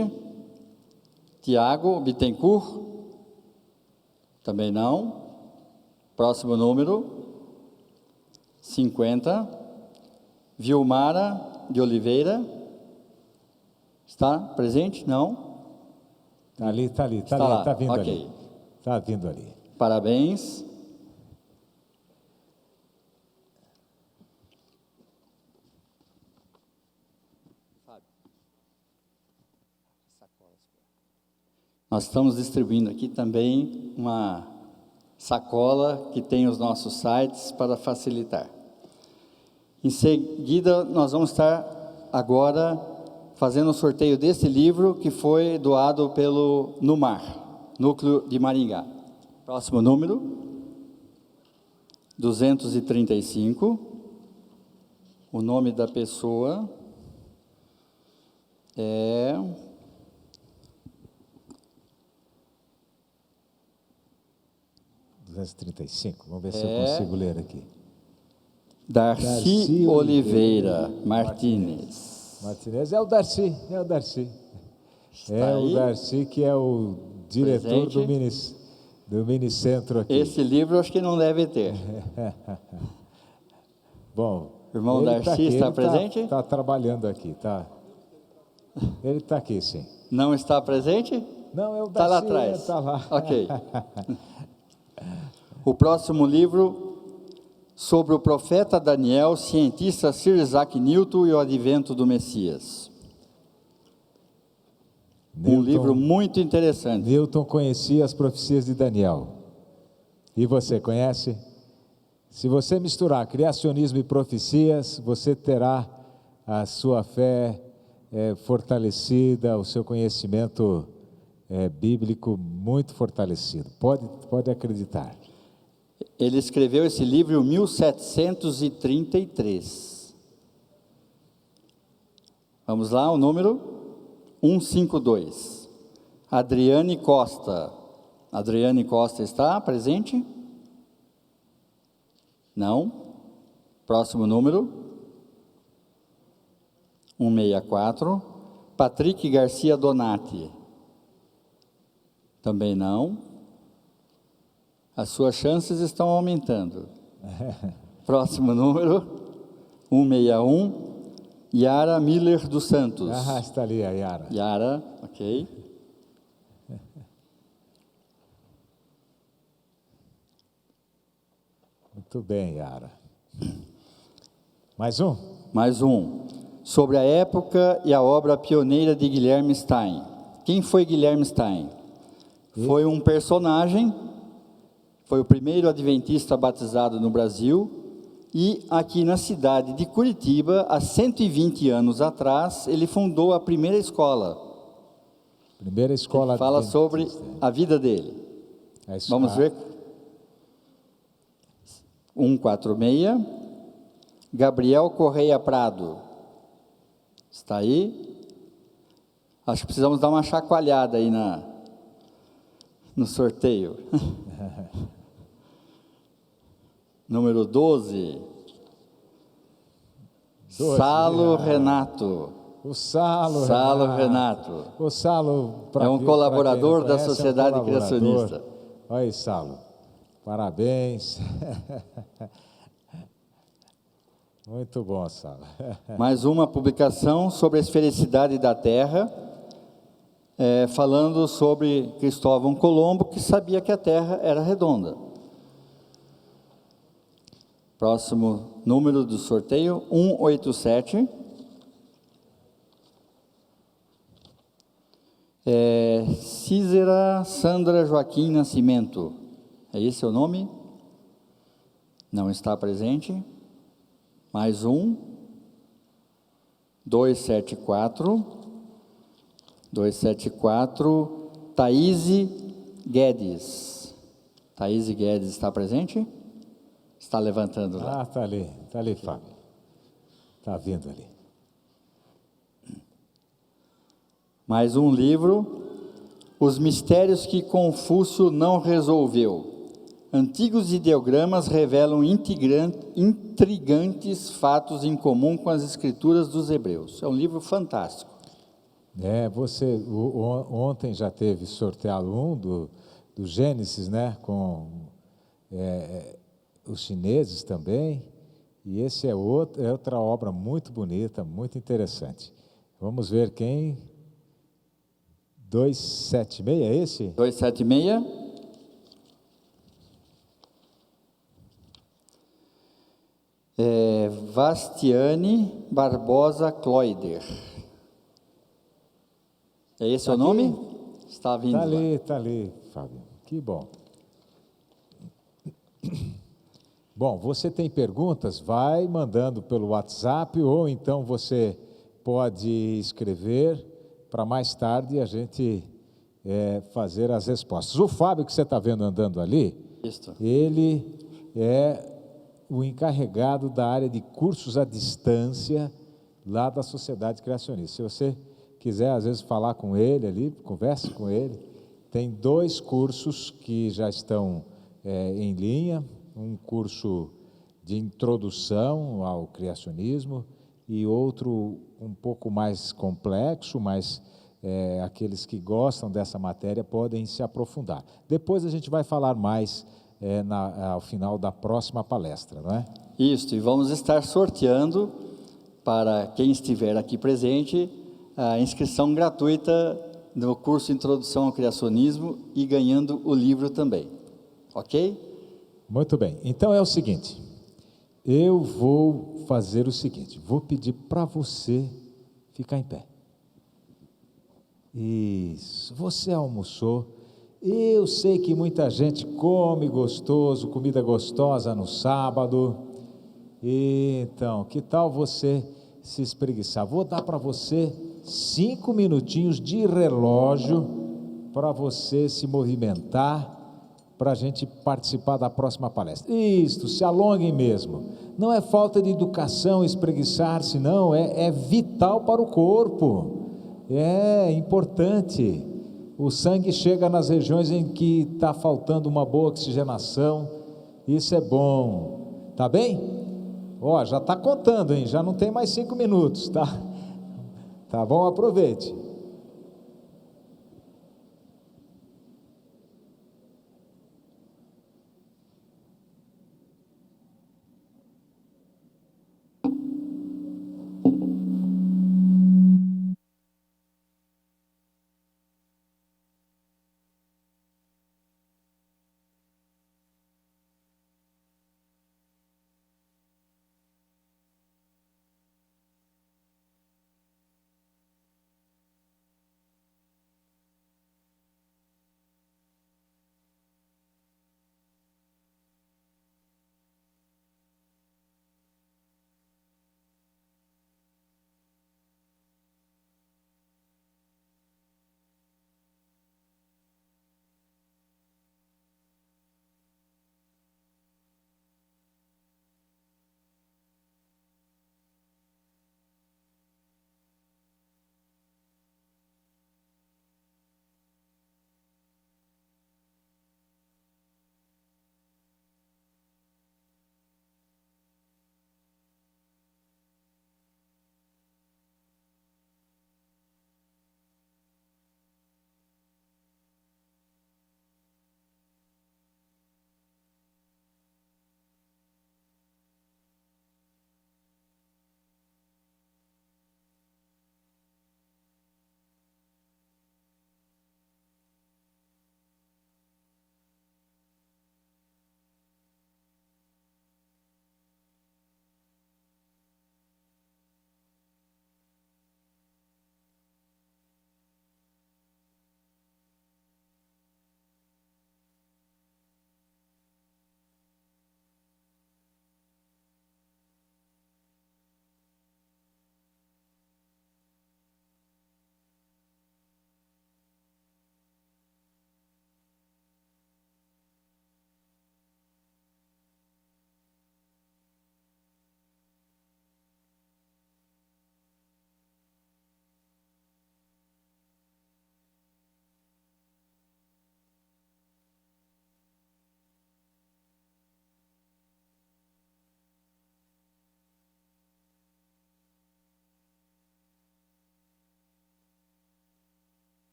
Tiago Bittencourt? Também não. Próximo número. 50. Vilmara de Oliveira? Está presente? Não? Está ali, está ali, está Está ali, lá, está vindo ok. ali. Está vindo ali. Parabéns. Nós estamos distribuindo aqui também uma sacola que tem os nossos sites para facilitar. Em seguida, nós vamos estar agora fazendo o sorteio desse livro que foi doado pelo NUMAR, Núcleo de Maringá. Próximo número, 235. O nome da pessoa é... Vamos ver se eu consigo ler aqui. Darcy Oliveira Martínez. Martínez é o Darcy. Está o aí? Darcy, que é o diretor Presente. do Minicentro aqui. Esse livro eu acho que não deve ter. Bom, Irmão ele Darcy aqui, está ele presente? Está trabalhando aqui, tá? Ele está aqui, sim. Não está presente? Não, é o Darcy. Está lá atrás. Está lá. Ok. O próximo livro, sobre o profeta Daniel, cientista Sir Isaac Newton e o advento do Messias. Um livro muito interessante. Newton conhecia as profecias de Daniel. E você conhece? Se você misturar criacionismo e profecias, você terá a sua fé fortalecida, o seu conhecimento bíblico muito fortalecido. Pode acreditar. Ele escreveu esse livro em 1733. Vamos lá, o número 152. Adriane Costa. Adriane Costa está presente? Não. Próximo número 164. Patrick Garcia Donati. Também não. As suas chances estão aumentando. Próximo número 161. Yara Miller dos Santos. Está ali a Yara. Yara, ok. Muito bem, Yara. Mais um? Mais um. Sobre a época e a obra pioneira de Guilherme Stein. Quem foi Guilherme Stein? Foi um personagem, foi o primeiro adventista batizado no Brasil, e aqui na cidade de Curitiba, há 120 anos atrás, ele fundou a primeira escola. Primeira escola. Ele fala sobre a vida dele. Vamos ver. 146. Gabriel Correia Prado. Está aí? Acho que precisamos dar uma chacoalhada aí no sorteio. Número 12. Salo Renato. O Salo Renato. O Salo é um colaborador da Sociedade Criacionista. Olha aí, Salo. Parabéns. Muito bom, Salo. Mais uma publicação sobre a esfericidade da Terra, falando sobre Cristóvão Colombo, que sabia que a Terra era redonda. Próximo número do sorteio, 187. Cícera Sandra Joaquim Nascimento. É esse o nome? Não está presente. Mais um. 274. 274. Thaíse Guedes. Thaíse Guedes está presente? Está levantando lá. Está ali, Fábio. Está vindo ali. Mais um livro, Os Mistérios que Confúcio Não Resolveu. Antigos ideogramas revelam intrigantes fatos em comum com as escrituras dos hebreus. É um livro fantástico. Ontem já teve sorteado um do Gênesis, né, com os chineses também, e esse é outra obra muito bonita, muito interessante. Vamos ver quem... 276, é esse? 276. Vastiane Barbosa Cloider. É esse o nome? Está vindo lá. Está ali, Fábio. Que bom. Bom, você tem perguntas? Vai mandando pelo WhatsApp ou então você pode escrever para mais tarde a gente fazer as respostas. O Fábio, que você está vendo andando ali, Isso. ele é o encarregado da área de cursos à distância lá da Sociedade Criacionista. Se você quiser, às vezes, falar com ele ali, converse com ele. Tem 2 cursos que já estão em linha, um curso de introdução ao criacionismo e outro um pouco mais complexo, mas aqueles que gostam dessa matéria podem se aprofundar. Depois a gente vai falar mais ao final da próxima palestra, não é? Isso, e vamos estar sorteando para quem estiver aqui presente a inscrição gratuita no curso Introdução ao Criacionismo e ganhando o livro também, ok? Muito bem, então é o seguinte, eu vou fazer o seguinte, vou pedir para você ficar em pé. Isso, você almoçou? Eu sei que muita gente come gostoso, comida gostosa no sábado. Então, que tal você se espreguiçar? Vou dar para você 5 minutinhos de relógio para você se movimentar, para a gente participar da próxima palestra. Isto, se alonguem mesmo. Não é falta de educação espreguiçar-se, não, é vital para o corpo. É importante. O sangue chega nas regiões em que está faltando uma boa oxigenação, isso é bom, tá bem? Ó, já está contando, hein? Já não tem mais 5 minutos, tá? Tá bom? Aproveite.